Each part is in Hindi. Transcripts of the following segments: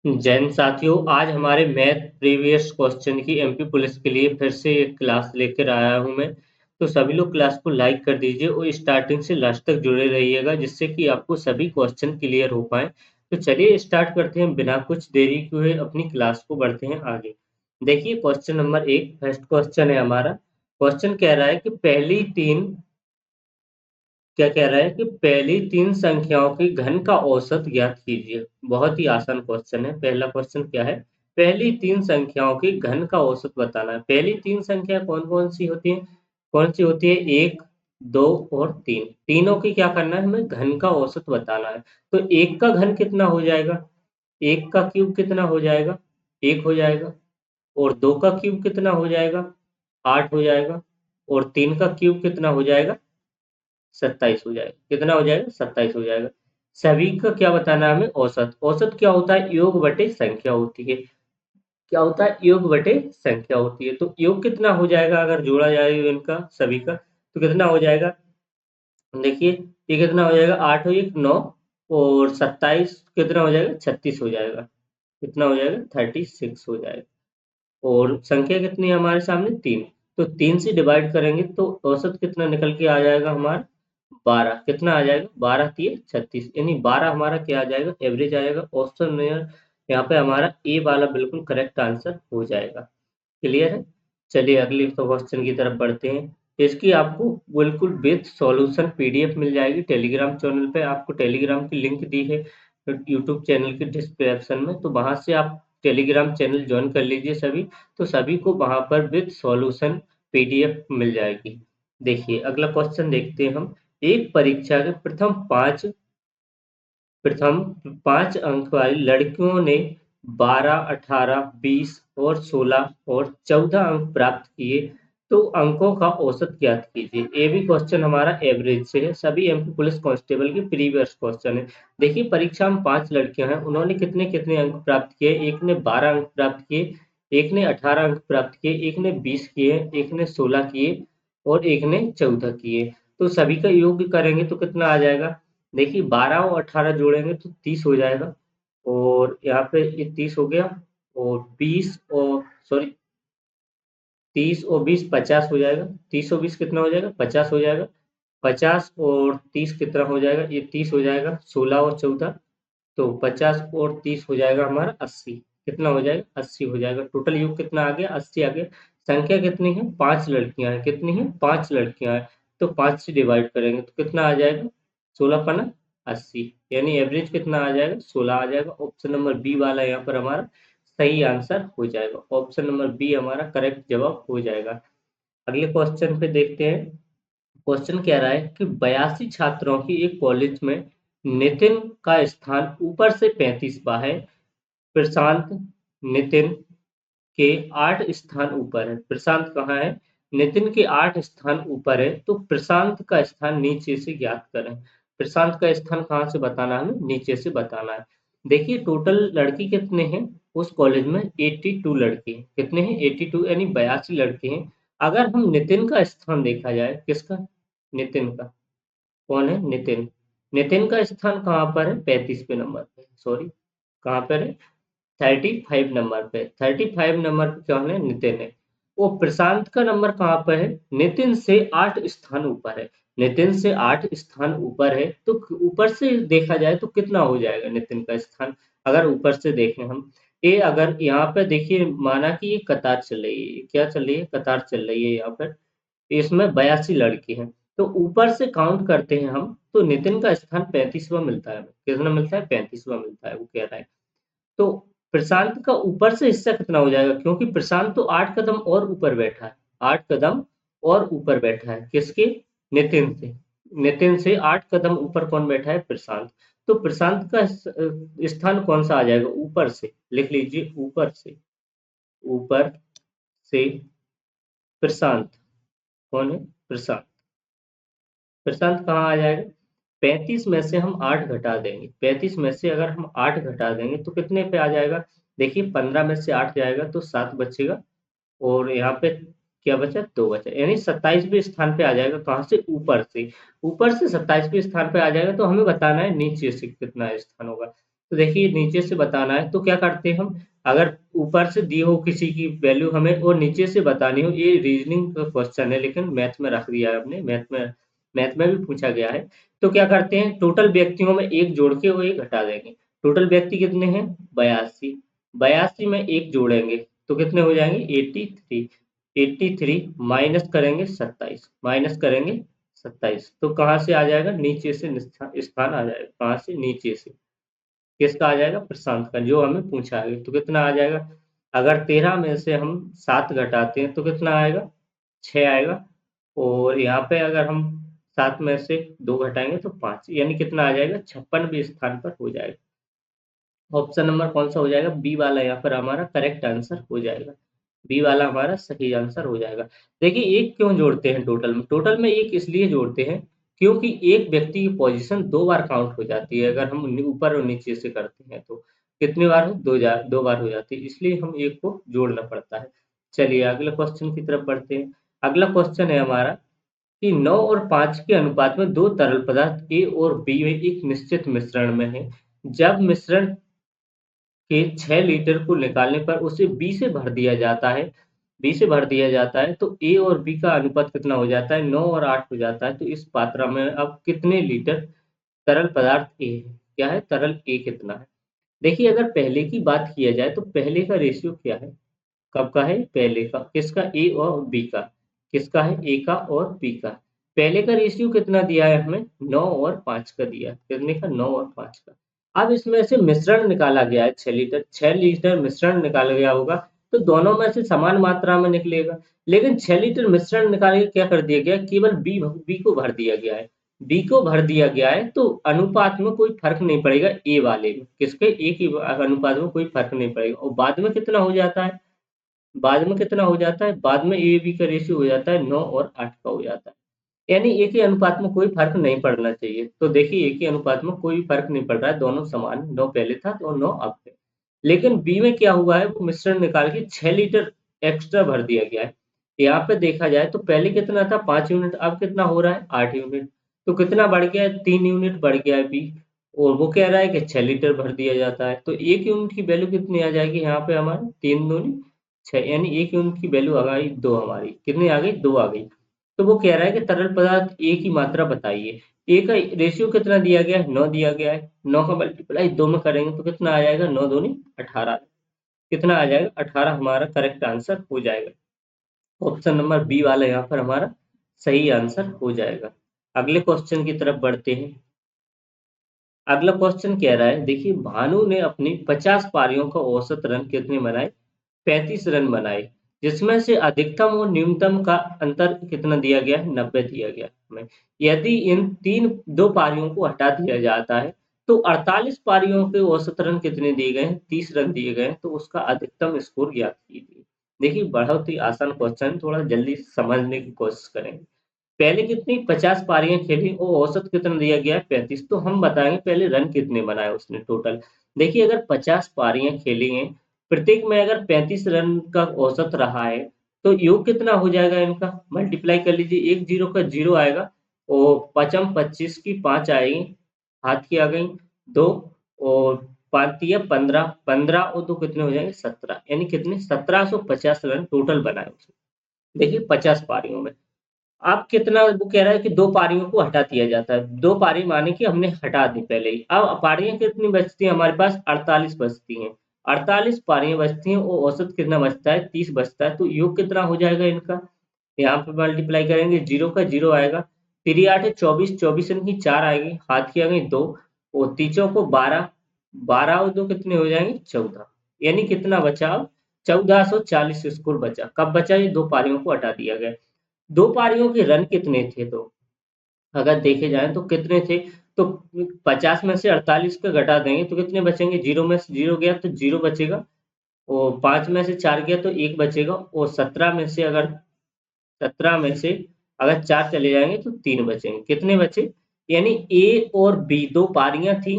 जैन साथियों, आज हमारे मैथ प्रीवियस क्वेश्चन की एमपी पुलिस के लिए फिर से एक क्लास लेकर आया हूं मैं। तो सभी लोग क्लास को लाइक कर दीजिए और स्टार्टिंग से लास्ट तक जुड़े रहिएगा, जिससे कि आपको सभी क्वेश्चन क्लियर हो पाए। तो चलिए स्टार्ट करते हैं बिना कुछ देरी के हुए, अपनी क्लास को बढ़ते हैं आगे। देखिए क्वेश्चन नंबर 1 फर्स्ट क्वेश्चन है हमारा। क्वेश्चन कह रहा है कि पहली तीन संख्याओं के घन का औसत ज्ञात कीजिए। बहुत ही आसान क्वेश्चन है। पहला क्वेश्चन क्या है? पहली तीन संख्याओं के घन का औसत बताना है। पहली तीन संख्या कौन कौन सी होती है? कौन सी होती है? एक, दो और तीन। तीनों की क्या करना है? हमें घन का औसत बताना है। तो एक का घन कितना हो जाएगा? एक का क्यूब कितना हो जाएगा? एक हो जाएगा। और दो का क्यूब कितना हो जाएगा? आठ हो जाएगा। और तीन का क्यूब कितना हो जाएगा? 27 हो जाएगा। कितना हो जाएगा? 27 हो जाएगा। सभी का क्या बताना है हमें? औसत। औसत क्या होता है? योग बटे संख्या होती है। क्या होता है? योग बटे संख्या होती है। तो योग कितना हो जाएगा अगर जोड़ा जाए इनका सभी का? तो कितना हो जाएगा? देखिए, ये कितना हो जाएगा? 8 और 1 9 और 27 कितना हो जाएगा? 36 हो जाएगा। कितना हो जाएगा? 36 हो जाएगा। और संख्या कितनी है हमारे सामने? 3। तो 3 से डिवाइड करेंगे तो औसत कितना निकल के आ जाएगा हमारा? 12। कितना आ जाएगा? 12 तिये 36, यानी 12 हमारा क्या आ जाएगा? एवरेज आ जाएगा। ऑप्शन में यहाँ पे हमारा ए वाला बिल्कुल करेक्ट आंसर हो जाएगा। क्लियर है? चलिए अगले क्वेश्चन की तरफ बढ़ते हैं। इसकी आपको बिल्कुल विथ सॉल्यूशन पीडीएफ मिल जाएगी टेलीग्राम चैनल पे। आपको टेलीग्राम की लिंक दी है यूट्यूब चैनल के डिस्क्रिप्शन में, तो वहां से आप टेलीग्राम चैनल ज्वाइन कर लीजिए सभी। तो सभी को वहां पर विथ सॉल्यूशन पीडीएफ मिल जाएगी। देखिए अगला क्वेश्चन देखते हैं हम। एक परीक्षा के प्रथम 5 अंक वाली लड़कियों ने 12, 18, 20 और 16 और 14 अंक प्राप्त किए। तो अंकों का औसत ज्ञात कीजिए। ये भी क्वेश्चन हमारा एवरेज से है। सभी एमपी पुलिस कांस्टेबल के प्रीवियस क्वेश्चन है। देखिए परीक्षा में 5 लड़कियां हैं, उन्होंने कितने कितने अंक प्राप्त किए? एक ने 12 अंक प्राप्त किए, एक ने 18 अंक प्राप्त किए, एक ने 20 किए, एक ने 16 किए और एक ने 14 किए। तो सभी का योग करेंगे तो कितना आ जाएगा? देखिए 12 और 18 जोड़ेंगे तो 30 हो जाएगा। और यहाँ पे ये 30 हो गया। और 20 और सॉरी 30 और 20 50 हो जाएगा। 30 और 20 कितना हो जाएगा? 50 हो जाएगा। 50 और 30 कितना हो जाएगा? ये 30 हो जाएगा। 16 और 14 तो 50 और 30 हो जाएगा हमारा 80। कितना हो जाएगा? 80 हो जाएगा। टोटल योग कितना आ गया? 80 आ गया। संख्या कितनी है? 5 लड़कियां हैं। कितनी है? 5 लड़कियां हैं। तो 5 से डिवाइड करेंगे तो कितना आ जाएगा? 16 पना 80, यानी एवरेज कितना आ जाएगा? 16 आ जाएगा। ऑप्शन नंबर बी वाला यहाँ पर हमारा सही आंसर हो जाएगा। ऑप्शन नंबर बी हमारा करेक्ट जवाब हो जाएगा। अगले क्वेश्चन पे देखते हैं। क्वेश्चन कह रहा है कि 82 छात्रों की एक कॉलेज में नितिन का स्थान ऊपर से 35वां है। प्रशांत नितिन के 8 स्थान ऊपर है। प्रशांत कहाँ है? नितिन के 8 स्थान ऊपर है। तो प्रशांत का स्थान नीचे से ज्ञात करें। प्रशांत का स्थान कहाँ से बताना है? हमें नीचे से बताना है। देखिए टोटल लड़की कितने हैं उस कॉलेज में? 82 लड़के हैं। कितने हैं? 82, यानी 82 लड़के हैं। अगर हम नितिन का स्थान देखा जाए, किसका? नितिन का। कौन है? नितिन। नितिन का स्थान कहाँ पर है? 35वें नंबर पे। सॉरी, कहाँ पर है? 35 नंबर पे। 35 नंबर पे कौन है? नितिन है। वो प्रशांत का नंबर कहाँ पर है? नितिन से 8 स्थान ऊपर है। नितिन से 8 स्थान ऊपर है। तो ऊपर से देखा जाए तो कितना हो जाएगा नितिन का स्थान? अगर ऊपर से देखें हम, ये अगर यहाँ पे देखिए, माना कि ये कतार चल रही है। क्या चल रही है? कतार चल रही है यहाँ पर। इसमें 82 लड़के हैं। तो ऊपर से काउंट करते हैं हम, तो नितिन का स्थान 35वां मिलता है। कितना मिलता है? 35वां मिलता है, वो कह रहा है। तो प्रशांत का ऊपर से हिस्सा कितना हो जाएगा? क्योंकि प्रशांत तो 8 कदम और ऊपर बैठा है। 8 कदम और ऊपर बैठा है। किसके? नितिन से। नितिन से 8 कदम ऊपर कौन बैठा है? प्रशांत। तो प्रशांत का स्थान कौन सा आ जाएगा? ऊपर से। लिख लीजिए, ऊपर से। ऊपर से प्रशांत। कौन है? प्रशांत। प्रशांत कहाँ आ जाएगा? 35 में से हम 8 घटा देंगे। 35 में से अगर हम 8 घटा देंगे तो कितने पे आ जाएगा? देखिए 15 में से 8 जाएगा तो 7 बचेगा। और यहाँ पे क्या बचा? 2 बचा, यानी 27वें स्थान पे आ जाएगा। कहाँ से? ऊपर से। ऊपर से 27वें स्थान पे आ जाएगा। तो हमें बताना है नीचे से कितना स्थान होगा। तो देखिए नीचे से बताना है तो क्या करते हैं हम, अगर ऊपर से दी हो किसी की वैल्यू हमें और नीचे से बतानी हो, ये रीजनिंग का क्वेश्चन है लेकिन मैथ में रख दिया है हमने, मैथ में भी पूछा गया है। तो क्या करते हैं, टोटल व्यक्तियों में एक जोड़ के वो एक घटा देंगे। टोटल व्यक्ति कितने हैं, 82। 82 में एक जोड़ेंगे तो कितने हो जाएंगे, 83। 83 माइनस करेंगे 27, माइनस करेंगे 27, तो कहाँ से आ जाएगा, नीचे से स्थान आ जाएगा, कहाँ से, नीचे से। किसका आ जाएगा, प्रशांत का, जो हमें पूछा है। तो कितना आ जाएगा, अगर 13 में से हम 7 घटाते हैं तो कितना आएगा, 6 आएगा। और यहाँ पे अगर हम 7 में से 2 घटाएंगे तो 5, यानी कितना आ जाएगा, 56वें स्थान पर हो जाएगा। ऑप्शन नंबर कौन सा हो जाएगा, बी वाला यहाँ पर हमारा करेक्ट आंसर हो जाएगा। बी वाला हमारा सही आंसर हो जाएगा। देखिए एक क्यों जोड़ते हैं टोटल में, टोटल में एक इसलिए जोड़ते हैं क्योंकि एक व्यक्ति की पोजीशन 2 बार काउंट हो जाती है, अगर हम ऊपर और नीचे से करते हैं तो कितनी बार हो, 2 बार हो जाती है, इसलिए हम एक को जोड़ना पड़ता है। चलिए अगले क्वेश्चन की तरफ बढ़ते हैं। अगला क्वेश्चन है हमारा कि 9 और 5 के अनुपात में दो तरल पदार्थ ए और बी में एक निश्चित मिश्रण में है। जब मिश्रण के 6 लीटर को निकालने पर उसे बी से भर दिया जाता है, बी से भर दिया जाता है तो ए और बी का अनुपात कितना हो जाता है, 9 और 8 हो जाता है। तो इस मात्रा में अब कितने लीटर तरल पदार्थ ए है, क्या है, तरल ए कितना है। देखिए अगर पहले की बात किया जाए तो पहले का रेशियो क्या है, कब का है, पहले का, किसका, ए और बी का, किसका है, ए का और बी का। पहले का रेशियो कितना दिया है हमें, 9 और 5 का दिया है, कितने का, 9 और 5 का। अब इसमें से मिश्रण निकाला गया है 6 लीटर, 6 लीटर मिश्रण निकाला गया होगा तो दोनों में से समान मात्रा में निकलेगा। लेकिन 6 लीटर मिश्रण निकाल के क्या कर दिया गया, केवल बी को भर दिया गया है। बी को भर दिया गया है तो अनुपात में कोई फर्क नहीं पड़ेगा, ए वाले में, किसके, ए की अनुपात में कोई फर्क नहीं पड़ेगा। और बाद में कितना हो जाता है, बाद में कितना हो जाता है, बाद में ए बी का रेशियो हो जाता है 9 और 8 का हो जाता है। यानी एक ही अनुपात में कोई फर्क नहीं पड़ना चाहिए। तो देखिए एक ही अनुपात में कोई फर्क नहीं पड़ रहा है, दोनों समान, 9 पहले था तो 9 अब है। लेकिन बी में क्या हुआ है, वो मिश्रण निकाल के 6 लीटर एक्स्ट्रा भर दिया गया है। यहाँ पे देखा जाए तो पहले कितना था, 5 यूनिट, अब कितना हो रहा है, 8 यूनिट। तो कितना बढ़ गया है, 3 यूनिट बढ़ गया है बी। और वो कह रहा है कि 6 लीटर भर दिया जाता है, तो 1 यूनिट की वैल्यू कितनी आ जाएगी यहाँ पे हमारी, 3 दूनी 6, यानी 1 यूनिट की वैल्यू आ गई 2, हमारी कितनी आ गई, 2 आ गई। तो वो कह रहा है कि तरल पदार्थ ए की मात्रा बताइए। ए का रेशियो कितना दिया गया है, 9 दिया गया है। 9 का मल्टीप्लाई 2 में करेंगे तो कितना आ जाएगा, 9 दूनी 18, कितना आ जाएगा, 18 हमारा करेक्ट आंसर हो जाएगा। ऑप्शन नंबर बी वाला यहाँ पर हमारा सही आंसर हो जाएगा। अगले क्वेश्चन की तरफ बढ़ते हैं। अगला क्वेश्चन कह रहा है, देखिए भानु ने अपनी 50 पारियों का औसत रन कितने बनाए, 35 रन बनाए, जिसमें से अधिकतम और न्यूनतम का अंतर कितना दिया गया है, 90 दिया गया है हमें। यदि इन दो पारियों को हटा दिया जाता है तो 48 पारियों के औसत रन कितने दिए गए हैं, 30 रन दिए गए हैं, तो उसका अधिकतम स्कोर ज्ञात कीजिए। देखिए बहुत ही आसान क्वेश्चन, थोड़ा जल्दी समझने की कोशिश करेंगे। पहले कितनी 50 पारियां खेली और औसत कितना दिया गया है, 35। तो हम बताएंगे पहले रन कितने बनाए उसने टोटल। देखिए अगर 50 पारियां खेली हैं, प्रत्येक में अगर 35 रन का औसत रहा है तो योग कितना हो जाएगा इनका, मल्टीप्लाई कर लीजिए, एक जीरो का जीरो आएगा और पचम 25 की 5 आएगी, हाथ की आ गई 2, और 5 या 15, 15 और 2 कितने हो जाएंगे, 17, यानी कितने, 1750 रन टोटल बनाए उसने। देखिए 50 पारियों में। अब कितना, वो कह रहा है कि 2 पारियों को हटा दिया जाता है। 2 पारी माने कि हमने हटा दी पहले ही। अब पारियाँ कितनी बचती हैं हमारे पास, 48 बचती हैं। 48 पारियाँ बचती हैं और औसत कितना बचता है, 30 बचता है। तो योग कितना हो जाएगा इनका, यहाँ पे मल्टीप्लाई करेंगे, 0 का 0 आएगा, 3 8 24, 24 इनकी 4 आएगी, हाथ की आ गई 2, और तीसों को 12, 12 और 2 कितने हो जाएंगे, 14, यानी कितना बचा अब, 1440 स्कोर बचा। कब बचा, ये 2 पारियों को हटा दिया गया। 2 पारियों के रन कितने थे, तो अगर देखे जाएँ तो कितने थे, तो 50 में से 48 का घटा देंगे तो कितने बचेंगे, 0 में से 0 गया तो 0 बचेगा, और 5 में से 4 गया तो 1 बचेगा, और 17 में से अगर 4 चले जाएँगे तो 3 बचेंगे। कितने बचे, यानी ए और बी 2 पारियाँ थी,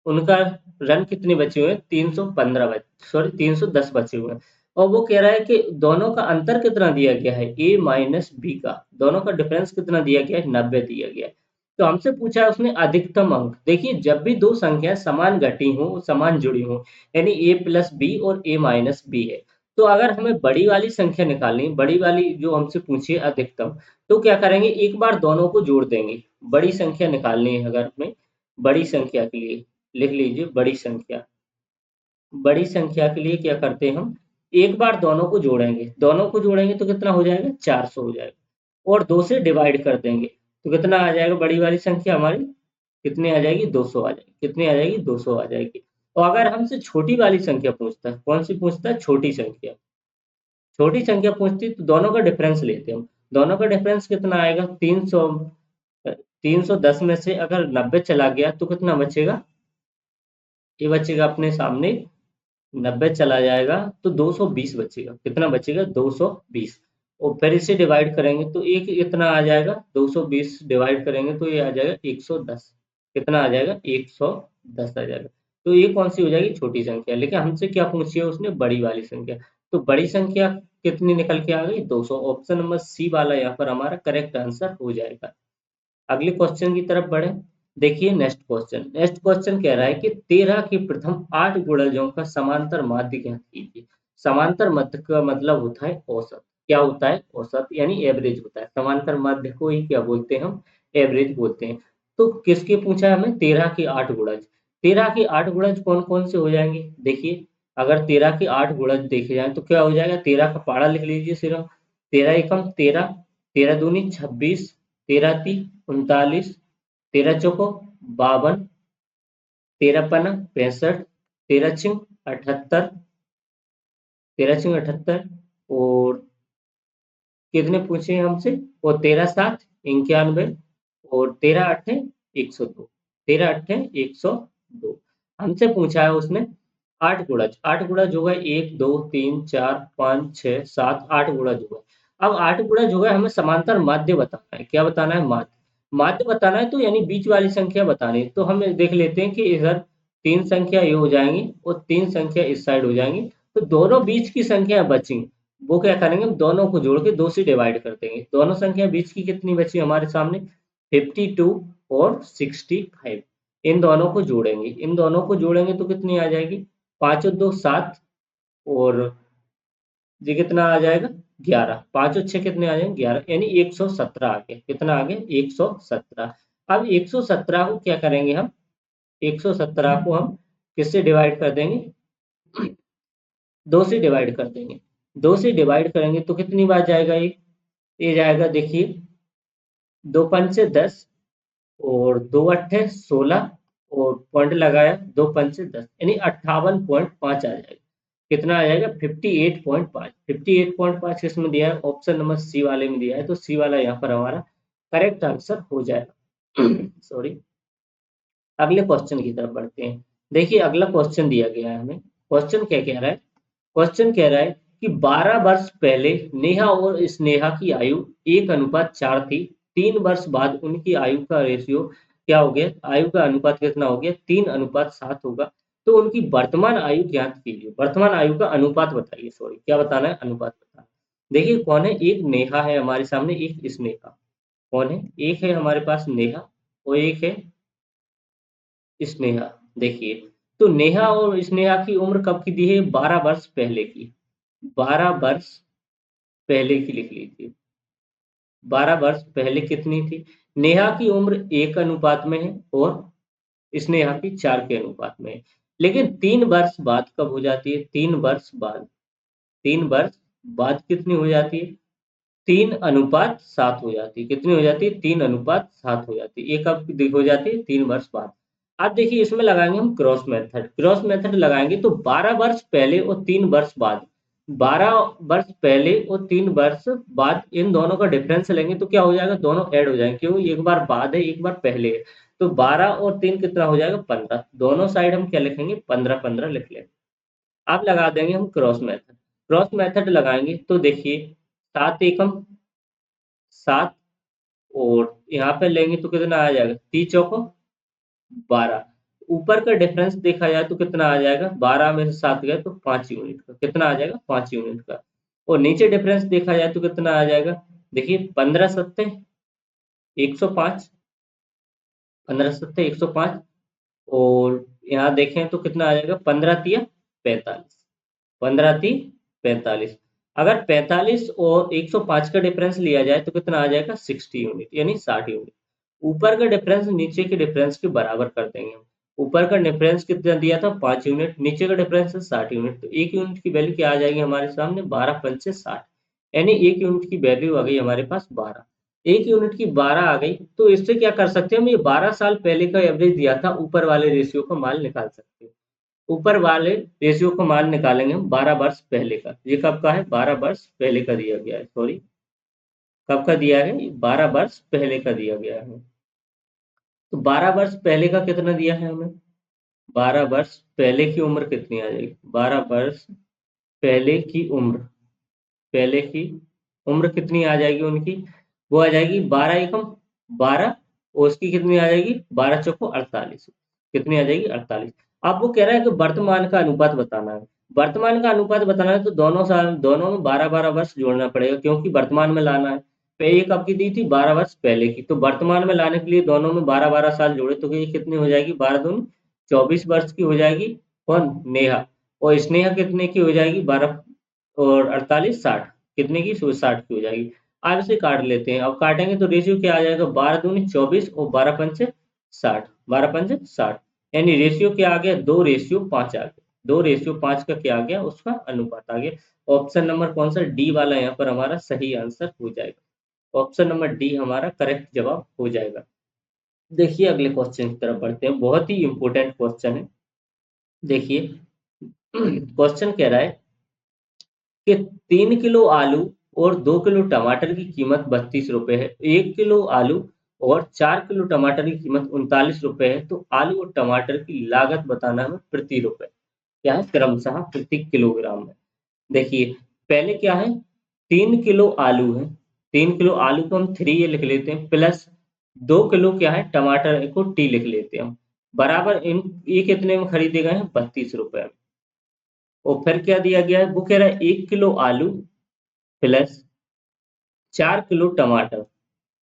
उनका रन कितने बचे हुए हैं, 315 सॉरी 310 बचे हुए हैं। और वो कह रहा है कि दोनों का अंतर कितना दिया गया है, ए माइनस बी का, दोनों का डिफरेंस कितना दिया गया है, 90 दिया गया है। तो हमसे पूछा है उसने अधिकतम अंक। देखिए जब भी दो संख्या समान घटी हो, समान जुड़ी हो, यानी ए प्लस बी और ए माइनस बी है, तो अगर हमें बड़ी वाली संख्या निकालनी, बड़ी वाली जो हमसे पूछी है अधिकतम, तो क्या करेंगे, एक बार दोनों को जोड़ देंगे। बड़ी संख्या निकालनी है अगर हमें, बड़ी संख्या के लिए लिख लीजिए, बड़ी संख्या, बड़ी संख्या के लिए क्या करते हैं हम, एक बार दोनों को जोड़ेंगे, दोनों को जोड़ेंगे तो कितना हो जाएगा, 400 हो जाएगा, और 2 से डिवाइड कर देंगे तो कितना आ जाएगा, बड़ी वाली संख्या हमारी कितनी आ जाएगी, 200 आ जाएगी, कितनी आ जाएगी, 200 आ जाएगी। और अगर हमसे छोटी वाली संख्या पूछता है, कौन सी पूछता है, छोटी संख्या, छोटी संख्या पूछती है तो दोनों का डिफरेंस लेते हैं हम। दोनों का डिफरेंस कितना आएगा, 300, 310 में से अगर 90 चला गया तो कितना बचेगा, ये बचेगा अपने सामने, 90 चला जाएगा तो 220 बचेगा, कितना बचेगा, 220। और फिर इसे डिवाइड करेंगे तो एक इतना आ जाएगा, 220 डिवाइड करेंगे तो ये आ जाएगा 110, कितना आ जाएगा, 110 आ जाएगा। तो ये कौन सी हो जाएगी, छोटी संख्या। लेकिन हमसे क्या पूछी है उसने, बड़ी वाली संख्या। तो बड़ी संख्या कितनी निकल के आ गई, 200। ऑप्शन नंबर सी वाला यहाँ पर हमारा करेक्ट आंसर हो जाएगा। अगले क्वेश्चन की तरफ बढ़े। देखिए नेक्स्ट क्वेश्चन कह रहा है कि 13 के प्रथम 8 गुणजों का समांतर माध्य ज्ञात कीजिए। समांतर माध्य का मतलब होता है औसत। क्या होता है, औसत यानी एवरेज होता है। समांतर माध्य को ही क्या बोलते हैं हम, एवरेज बोलते हैं। तो किसके पूछा है हमें, 13 के 8 गुणज। 13 के 8 गुणज कौन कौन से हो जाएंगे, देखिए अगर 13 के 8 गुणज देखे जाए तो क्या हो जाएगा, 13 का पारा लिख लीजिए सिर्फ, 13 एकम 13, 13 दूनी 26, 13 ती 39, 13 चौको 52, 13 पना 65, 13 छिंग 78, 13 छिंग 78, और कितने पूछे हैं हमसे, और 13 सात 91, और 13 अट्ठे 102, 13 अट्ठे 102। हमसे पूछा है उसने 8 गुणज। 8 गुणज हो गए 1 2 3 4 5 6 7, 8 गुणज हो गए। अब 8 गुणज हो गए, हमें समांतर माध्य बताना है। क्या बताना है, माध्य। माध्य बताना है तो यानी बीच वाली संख्या बतानी है। तो हम देख लेते हैं कि इधर 3 संख्या ये हो जाएंगी और 3 संख्या इस साइड हो जाएंगी। तो दोनों बीच की संख्या बची, वो क्या करेंगे, हम दोनों को जोड़ के 2 से डिवाइड कर देंगे। दोनों संख्या बीच की कितनी बची हमारे सामने, 52 और 65। इन दोनों को जोड़ेंगे, इन दोनों को जोड़ेंगे तो कितनी आ जाएगी, 5 और 2 7, और ये कितना आ जाएगा, 11, 5 और 6 कितने आ जाएंगे, 11, यानी 117 आ गया। कितना आ गया, 117। अब 117 को क्या करेंगे हम, 117 को हम किससे डिवाइड कर देंगे, 2 से डिवाइड कर देंगे। 2 से डिवाइड करेंगे तो कितनी बार जाएगा ये जाएगा, देखिए 2 पंचे 10, और 2 अट्ठे 16, और पॉइंट लगाया, 2 पंचे 10, यानी 58.5 आ जाएगा। कितना आ जाएगा, 58.5। 58.5 किसमें दिया है, ऑप्शन नंबर सी वाले में दिया है। तो सी वाला यहाँ पर हमारा करेक्ट आंसर हो जाएगा। सॉरी। अगले क्वेश्चन की तरफ बढ़ते हैं। देखिए अगला क्वेश्चन दिया गया है हमें। क्वेश्चन क्या कह रहा है, क्वेश्चन कह रहा है कि 12 वर्ष पहले नेहा और स्नेहा की आयु 1:4 थी। 3 वर्ष बाद उनकी आयु का रेशियो क्या हो गया, आयु का अनुपात कितना हो गया, 3:7 होगा। तो उनकी वर्तमान आयु ज्ञात कीजिए। वर्तमान आयु का अनुपात बताइए, सॉरी क्या बताना है, अनुपात बताना। देखिए कौन है, एक नेहा है हमारे सामने, एक स्नेहा। कौन है, एक है हमारे पास नेहा और एक है स्नेहा। देखिए तो नेहा और स्नेहा की उम्र कब की दी है, 12 वर्ष पहले की। 12 वर्ष पहले की लिख लीजिए। 12 वर्ष पहले कितनी थी, नेहा की उम्र 1 अनुपात में है और स्नेहा की 4 के अनुपात में है। लेकिन 3 वर्ष बाद कब हो जाती है, 3 वर्ष बाद, 3 वर्ष बाद कितनी हो जाती है, 3:7 हो जाती है। कितनी हो जाती है, 3:7 हो जाती है। ये कब हो जाती है, 3 वर्ष बाद। अब देखिए इसमें लगाएंगे हम क्रॉस मेथड। क्रॉस मेथड लगाएंगे तो 12 वर्ष पहले और 3 वर्ष बाद, 12 वर्ष पहले और 3 वर्ष बाद, इन दोनों का डिफरेंस लेंगे तो क्या हो जाएगा, दोनों ऐड हो जाएंगे। क्यों, एक बार बाद है एक बार पहले है। तो 12 और 3 कितना हो जाएगा, 15। दोनों साइड हम क्या लिखेंगे, 15 लिख लेंगे। अब लगा देंगे हम क्रॉस मेथड। क्रॉस मेथड लगाएंगे तो देखिए 7 एकम 7, और यहाँ पे लेंगे तो कितना आ जाएगा, 3 चौको 12। ऊपर का डिफरेंस देखा जाए तो कितना आ जाएगा, 12 में से 7 गए तो 5 यूनिट का, कितना आ जाएगा, 5 यूनिट का। और नीचे डिफरेंस देखा जाए तो कितना आ जाएगा, देखिए 15 सत्ते 105, 15 7 105, और यहाँ देखें तो कितना आ जाएगा, 15 तिया 45, 15 3 45। अगर 45 और 105 का डिफरेंस लिया जाए तो कितना आ जाएगा, 60 यूनिट, यानी 60 यूनिट। ऊपर का डिफरेंस नीचे के डिफरेंस के बराबर कर देंगे हम। ऊपर का डिफरेंस कितना दिया था, 5 यूनिट, नीचे का डिफरेंस है 60 यूनिट, तो 1 यूनिट की वैल्यू क्या आ जाएगी हमारे सामने, 12 5 60, यानी 1 यूनिट की वैल्यू आ गई हमारे पास 12। 1 यूनिट की 12 आ गई, तो इससे क्या कर सकते हैं हम, ये 12 साल पहले का एवरेज दिया था, ऊपर वाले रेशियो का मान निकाल सकते हैं। ऊपर वाले रेशियो का मान निकालेंगे हम 12 वर्ष पहले का। ये कब का है, 12 वर्ष पहले का दिया गया है, सॉरी, कब का दिया है, 12 वर्ष पहले का दिया गया है। तो 12 वर्ष पहले का कितना दिया है हमें, 12 वर्ष पहले की उम्र कितनी आ जाएगी, 12 वर्ष पहले की उम्र, पहले की उम्र कितनी आ जाएगी उनकी, वो आ जाएगी 12 एकम 12, और उसकी कितनी आ जाएगी, 12 चौको 48, कितनी आ जाएगी, 48। अब वो कह रहा है कि वर्तमान का अनुपात बताना है। वर्तमान का अनुपात बताना है तो दोनों साल, दोनों में 12 12 वर्ष जोड़ना पड़ेगा, क्योंकि वर्तमान में लाना है। ये कब की दी थी, 12 वर्ष पहले की, तो वर्तमान में लाने के लिए दोनों में 12 12 साल जोड़े तो ये कितनी हो जाएगी, 12 दूनी 24 वर्ष की हो जाएगी। कौन, नेहा। और स्नेहा कितने की हो जाएगी, 12 और 48 60, कितने की, 60 की हो जाएगी। अब इसे काट लेते हैं, अब काटेंगे तो रेशियो क्या आ जाएगा, 12 दूनी 24 और 12 पंचे 60, 12 पंचे 60, यानी रेशियो क्या आ गया, 2:5 आ गया। 2:5 का क्या आ गया, उसका अनुपात आ गया। ऑप्शन नंबर कौन सा, डी वाला यहाँ पर हमारा सही आंसर हो जाएगा। ऑप्शन नंबर डी हमारा करेक्ट जवाब हो जाएगा। देखिए अगले क्वेश्चन की तरफ बढ़ते हैं, बहुत ही इंपॉर्टेंट क्वेश्चन है। देखिए क्वेश्चन कह रहा है कि 3 किलो आलू और 2 किलो टमाटर की कीमत 32 रुपए है। 1 किलो आलू और 4 किलो टमाटर की कीमत 39 रुपए है। तो आलू और टमाटर की लागत बताना है प्रति रुपए, क्या है, क्रमशः प्रति किलोग्राम में। देखिए पहले क्या है, 3 किलो आलू है, 3 किलो आलू को हम 3 लिख लेते हैं, प्लस 2 किलो क्या है, टमाटर को टी लिख लेते हैं हम, बराबर इन ये कितने में खरीदे गए हैं, 32 रुपए में। और फिर क्या दिया गया है, वो कह रहा है 1 किलो आलू प्लस 4 किलो टमाटर,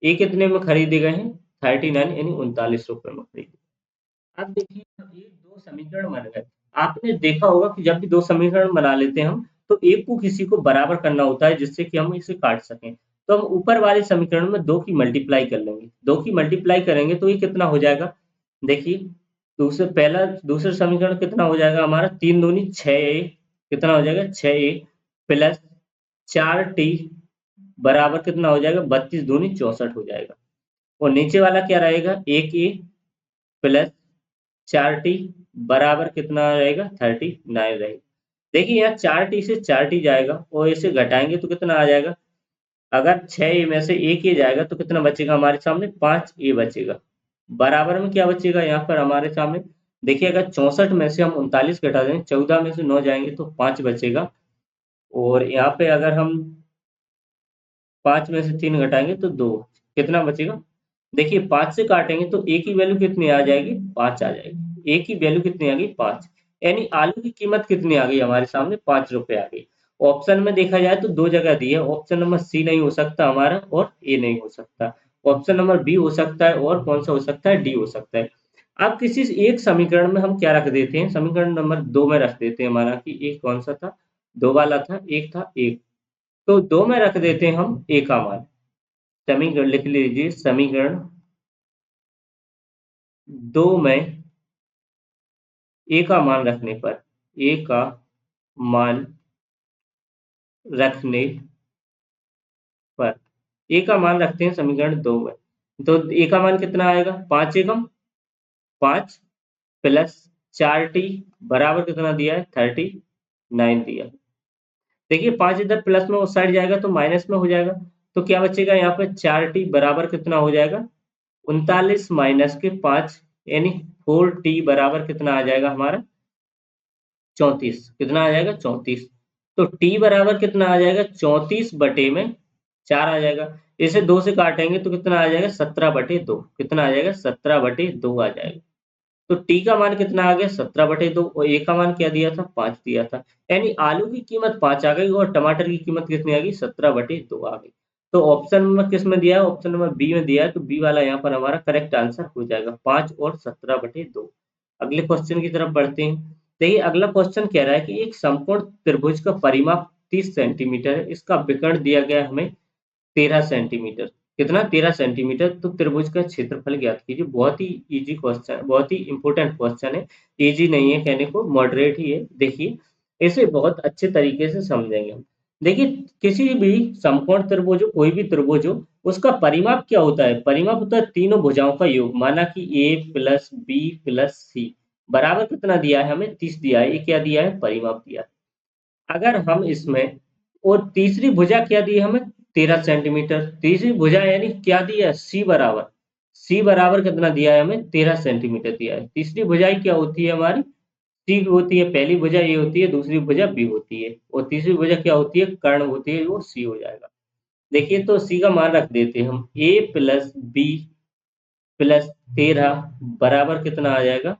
ये कितने में खरीदे गए हैं, 39, यानी 39 रुपए में खरीदे। अब देखिए ये दो समीकरण बन गए। आपने देखा होगा कि जब भी दो समीकरण बना लेते हैं हम, तो एक को किसी को बराबर करना होता है जिससे कि हम इसे काट सकें। तो हम ऊपर वाले समीकरण में 2 की मल्टीप्लाई कर लेंगे, 2 की मल्टीप्लाई करेंगे तो ये कितना हो जाएगा, देखिए दूसरा समीकरण कितना हो जाएगा हमारा, 3 दूनी 6a, कितना हो जाएगा, 6a प्लस 4t बराबर कितना हो जाएगा, 32 दूनी 64 हो जाएगा। और नीचे वाला क्या रहेगा, 1a प्लस 4t बराबर कितना रहेगा, 39 रहेगा। देखिए यहाँ 4t से 4t जाएगा और इसे घटाएंगे तो कितना आ जाएगा, अगर 6a में से 1a जाएगा तो कितना बचेगा हमारे सामने, 5a बचेगा। बराबर में क्या बचेगा यहाँ पर हमारे सामने, देखिए अगर 64 में से हम 39 घटा दें, 14 में से 9 जाएंगे तो 5 बचेगा। और यहाँ पे अगर हम 5 में से 3 घटाएंगे तो 2, कितना बचेगा, देखिए 5 से काटेंगे तो ए की वैल्यू कितनी आ जाएगी, 5 आ जाएगी। ए की वैल्यू कितनी आ गई, 5, यानी आलू की कीमत कितनी आ गई हमारे सामने, 5 रुपए आ गई। ऑप्शन में देखा जाए तो दो जगह दी है, ऑप्शन नंबर सी नहीं हो सकता हमारा, और ए नहीं हो सकता। ऑप्शन नंबर बी हो सकता है, और कौन सा हो सकता है, डी हो सकता है। अब किसी एक समीकरण में हम क्या रख देते हैं, समीकरण नंबर 2 में रख देते हैं, माना कि एक कौन सा था, 2 वाला था, एक था एक, तो 2 में रख देते हैं हम ए का मान। समीकरण लिख लीजिए, समीकरण 2 में ए का मान रखने पर, ए का मान रखने पर, ए का मान रखते हैं समीकरण 2 में, तो ए का मान कितना आएगा, 5 एकम 5 प्लस 4t बराबर कितना दिया है, 39 दिया है। देखिए 5 इधर प्लस में उस साइड जाएगा तो माइनस में हो जाएगा, तो क्या बचेगा यहाँ पे, 4t बराबर कितना हो जाएगा, 39 - 5, यानी 4t बराबर कितना आ जाएगा हमारा, 34, कितना आ जाएगा, 34। तो t बराबर कितना आ जाएगा, 34/4 आ जाएगा। इसे 2 से काटेंगे तो कितना आ जाएगा, 17/2, कितना आ जाएगा, 17/2 आ जाएगा। तो t का मान कितना आ गया, 17/2, और a का मान क्या दिया था, 5 दिया था। यानी आलू की कीमत 5 आ गई और टमाटर की कीमत कितनी आ गई, 17/2 आ गई। तो ऑप्शन नंबर किस में दिया है? ऑप्शन नंबर बी में दिया है, तो बी वाला यहाँ पर हमारा करेक्ट आंसर हो जाएगा 5 और 17/2। अगले क्वेश्चन की तरफ बढ़ते हैं। देखिए अगला क्वेश्चन कह रहा है कि एक समकोण त्रिभुज का परिमाप 30 सेंटीमीटर है, इसका विकर्ण दिया गया है हमें 13 सेंटीमीटर। कितना? 13 सेंटीमीटर। तो त्रिभुज का क्षेत्रफल ज्ञात कीजिए। बहुत ही इजी क्वेश्चन, बहुत ही इंपॉर्टेंट क्वेश्चन है। इजी नहीं है कहने को, मॉडरेट ही है। देखिए इसे बहुत अच्छे तरीके से समझेंगे हम। देखिए किसी भी समकोण त्रिभुज हो, कोई भी त्रिभुज हो, उसका परिमाप क्या होता है? परिमाप होता है तीनों भुजाओं का योग। माना कि ए प्लस बी प्लस सी बराबर कितना दिया है? हमें 30 दिया है। ये क्या दिया है? परिमाप दिया है। अगर हम इसमें, और तीसरी भुजा क्या दी है हमें? 13 सेंटीमीटर। तीसरी भुजा यानी क्या दिया है? सी बराबर, सी बराबर कितना दिया है हमें? 13 सेंटीमीटर दिया है। तीसरी भुजाई क्या होती है हमारी? सी होती है। पहली भुजा ये होती है, दूसरी भुजा बी होती है, और तीसरी भुजा क्या होती है? कर्ण होती है, वो सी हो जाएगा। देखिए तो सी का मान रख देते हैं हम। ए प्लस बी प्लस 13 बराबर कितना आ जाएगा?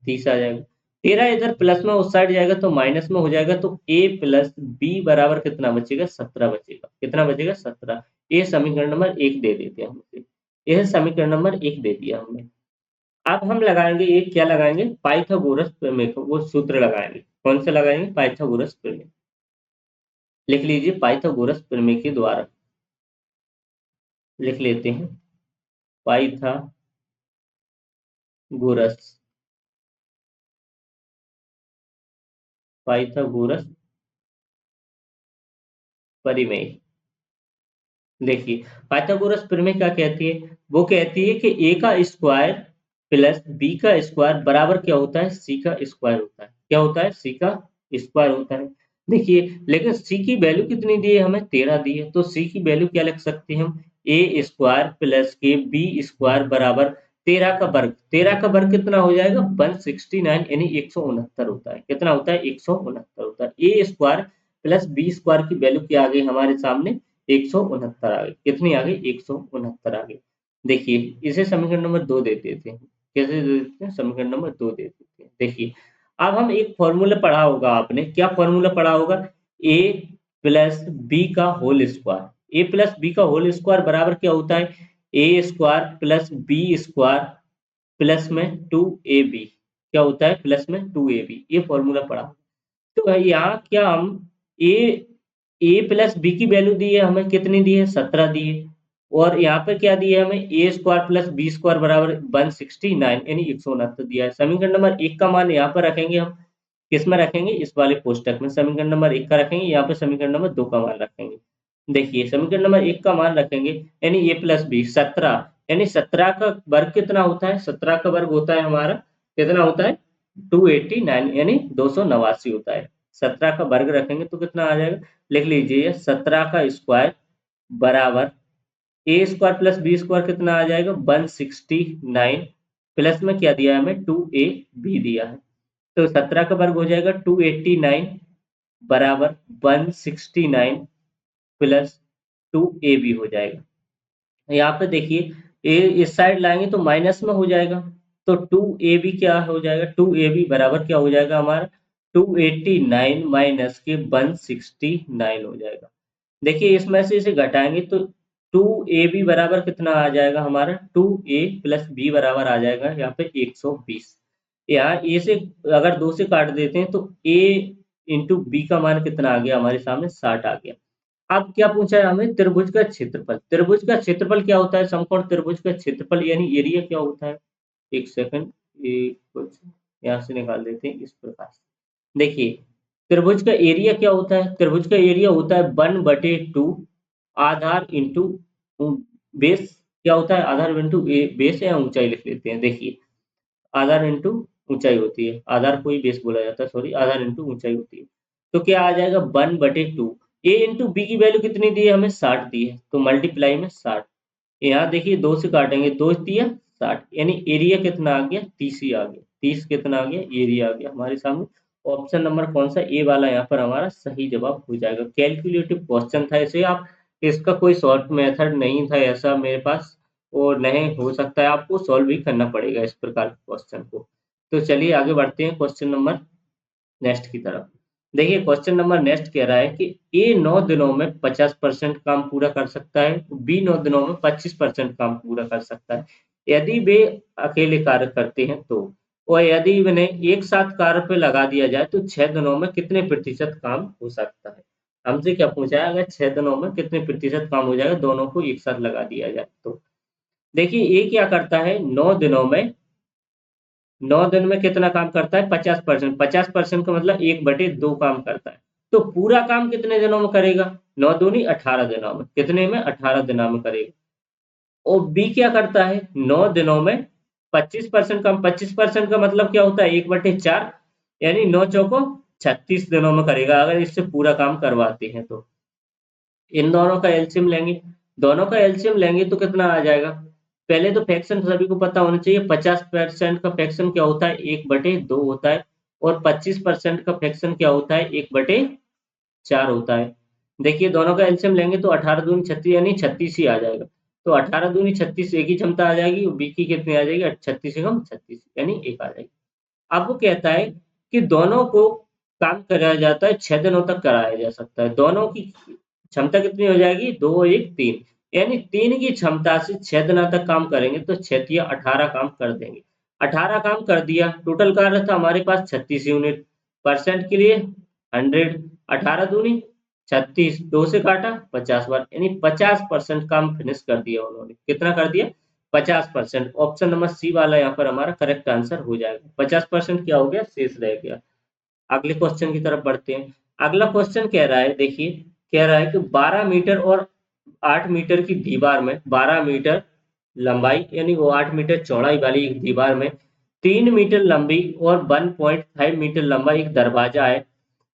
30 आ जाएगा। 13 इधर प्लस में उस साइड जाएगा तो माइनस में हो जाएगा, तो a प्लस बी बराबर कितना बचेगा? 17 बचेगा। कितना बचेगा? 17। ये समीकरण नंबर 1 दे देते हैं हम इसे। यह समीकरण नंबर 1 दे दिया हमने। अब हम लगाएंगे, एक क्या लगाएंगे? पाइथागोरस प्रमेय को, वो सूत्र लगाएंगे। कौन से लगाएंगे? पाइथागोरस प्रमेय। लिख लीजिए पाइथागोरस प्रमेय के द्वारा। लिख लेते हैं पाइथागोरस, पाइथागोरस परिमेय। देखिए पाइथागोरस प्रमेय क्या कहती है? वो कहती है कि ए का स्क्वायर प्लस बी का स्क्वायर बराबर क्या होता है? सी का स्क्वायर होता है। क्या होता है? सी का स्क्वायर होता है। देखिए लेकिन सी की वैल्यू कितनी दी है हमें? 13 दी है। तो सी की वैल्यू क्या लिख सकते हैं हम? ए स्क्वायर प्लस के बी स्क्वायर बराबर 13 का वर्ग। 13 का वर्ग कितना हो जाएगा? 169 यानी 169 होता है। कितना होता है? 169 होता है। A square plus B square की वैल्यू क्या आ गई हमारे सामने? 169 आ गई। कितनी आ गई? 169 आ गई। देखिए इसे समीकरण नंबर 2 दे देते हैं। कैसे दे देते हैं? समीकरण नंबर 2 दे देते हैं। देखिए अब हम एक फॉर्मूला पढ़ा होगा आपने। क्या फॉर्मूला पढ़ा होगा? ए प्लस बी का whole square. A plus B का होल स्क्वायर बराबर क्या होता है? A square plus B square plus में 2ab। क्या होता है? प्लस में 2ab। ये फॉर्मूला पढ़ा। तो यहाँ क्या हम ए ए प्लस बी की वैल्यू दी है हमें, कितनी दी है? 17 दी है। और यहाँ पे क्या दिया है हमें? ए स्क्वायर प्लस बी स्क्वायर बराबर 169 यानी 169 दिया है। समीकरण नंबर 1 का मान यहाँ पर रखेंगे हम। किस में रखेंगे? इस वाले कोष्टक में समीकरण नंबर 1 का रखेंगे। यहाँ पे समीकरण नंबर 2 का मान रखेंगे। देखिए समीकरण नंबर 1 का मान रखेंगे यानी ए प्लस बी 17, यानी 17 का वर्ग कितना होता है? 17 का वर्ग होता है हमारा, कितना होता है? 289 यानी 289 होता है। 17 का वर्ग रखेंगे तो कितना आ जाएगा? लिख लीजिए 17 का स्क्वायर बराबर ए स्क्वायर प्लस बी स्क्वायर कितना आ जाएगा? 169 प्लस में क्या दिया है हमें? 2ab दिया है। तो 17 का वर्ग हो जाएगा 289 बराबर 169 प्लस 2ab हो जाएगा। यहाँ पे देखिए ए इस साइड लाएंगे तो माइनस में हो जाएगा, तो 2ab क्या हो जाएगा? 2ab बराबर क्या हो जाएगा हमारा? 289 माइनस के 169 हो जाएगा। देखिए इसमें से इसे घटाएंगे तो 2ab बराबर कितना आ जाएगा हमारा? 2a प्लस बी बराबर आ जाएगा यहाँ पे 120। यहाँ ए से अगर 2 से काट देते हैं तो a इंटू बी का मान कितना आ गया हमारे सामने? 60 आ गया। अब क्या पूछा है हमें? त्रिभुज का क्षेत्रफल। त्रिभुज का क्षेत्रफल क्या होता है? समकोण त्रिभुज का क्षेत्रफल यानी एरिया क्या होता है? एक सेकंड, ये कुछ यहाँ से निकाल देते हैं इस प्रकार से। देखिए त्रिभुज का एरिया क्या होता है? त्रिभुज का एरिया होता है 1/2 आधार इंटू बेस। क्या होता है? आधार इंटू बेस या ऊंचाई लिख लेते हैं। देखिए आधार इंटू ऊंचाई होती है। आधार को ही बेस बोला जाता है, सॉरी, आधार इंटू ऊंचाई होती है। तो क्या आ जाएगा? 1/2। ए इंटू बी की वैल्यू कितनी दी है हमें? 60 दी है, तो मल्टीप्लाई में 60। यहाँ देखिए 2 से काटेंगे, 2 दिया 60 यानी एरिया कितना आ गया? 30 ही आ गया। 30 कितना आ गया? एरिया आ गया हमारे सामने। ऑप्शन नंबर कौन सा? ए वाला यहाँ पर हमारा सही जवाब हो जाएगा। कैलकुलेटिव क्वेश्चन था इसे आप, इसका कोई शॉर्ट मेथड नहीं था ऐसा मेरे पास, और नहीं हो सकता है आपको सॉल्व भी करना पड़ेगा इस प्रकार के क्वेश्चन को। तो चलिए आगे बढ़ते हैं क्वेश्चन नंबर नेक्स्ट की तरफ। देखिए क्वेश्चन नंबर नेक्स्ट कह रहा है कि ए 9 दिनों में 50% काम पूरा कर सकता है, बी 9 दिनों में 25% काम पूरा कर सकता है। यदि वे अकेले कार्य करते हैं तो, और यदि इन्हें एक साथ कार्य पे लगा दिया जाए तो 6 दिनों में कितने प्रतिशत काम हो सकता है? हमसे क्या पूछा है, अगर 6 दिनों में कितने प्रतिशत काम हो जाएगा दोनों को एक साथ लगा दिया जाए तो। देखिए ये क्या करता है, 9 दिनों में 9 दिन में कितना काम करता है, 50%। 50% का मतलब 1/2 काम करता है। तो पूरा काम कितने दिनों में करेगा? 9 दूनी 18 दिनों में। कितने में? 18 दिनों में करेगा। और बी क्या करता है, 9 दिनों में 25% काम। 25% का मतलब क्या होता है, 1/4, यानी 9 चौको 36 दिनों में करेगा, अगर इससे पूरा काम करवाते हैं तो। इन दोनों का एलसीएम लेंगे, दोनों का एलसीएम लेंगे तो कितना आ जाएगा? पहले तो फ्रैक्शन सभी को पता होना चाहिए, 50% का फ्रैक्शन क्या होता है, 1/2 होता है, और 25% का फ्रैक्शन क्या होता है, 1/4 होता है। देखिए दोनों का एलसीएम लेंगे तो 18 दूनी 36, यानी 36 ही आ जाएगा। तो 18 दूनी 36 एक ही क्षमता आ जाएगी, और बी की कितनी आ जाएगी, 36 एकम 36, यानी 1 आ जाएगी। अब वो कहता है कि दोनों को काम कराया जाता है, 6 दिनों तक कराया जा सकता है। दोनों की क्षमता कितनी हो जाएगी, 2 1 3, यानी 3 की क्षमता से 6 दिनों तक काम करेंगे तो 6 तिया 18 काम कर देंगे। 18 काम कर दिया, टोटल कार्य था हमारे पास 36 यूनिट। परसेंट के लिए 100, 18 दूनी 36, 2 से काटा 50 बार, यानी 50% काम फिनिश कर दिया उन्होंने। कितना कर दिया? 50%। ऑप्शन नंबर सी वाला यहाँ पर हमारा करेक्ट आंसर हो जाएगा। 50% क्या हो गया, शेष रह गया। अगले क्वेश्चन की तरफ बढ़ते हैं। अगला क्वेश्चन कह रहा है, देखिए कह रहा है कि 12 मीटर और 8 मीटर की दीवार में, 12 मीटर लंबाई यानी वो 8 मीटर चौड़ाई वाली एक दीवार में 3 मीटर लंबी और 1.5 मीटर लंबा एक दरवाजा है,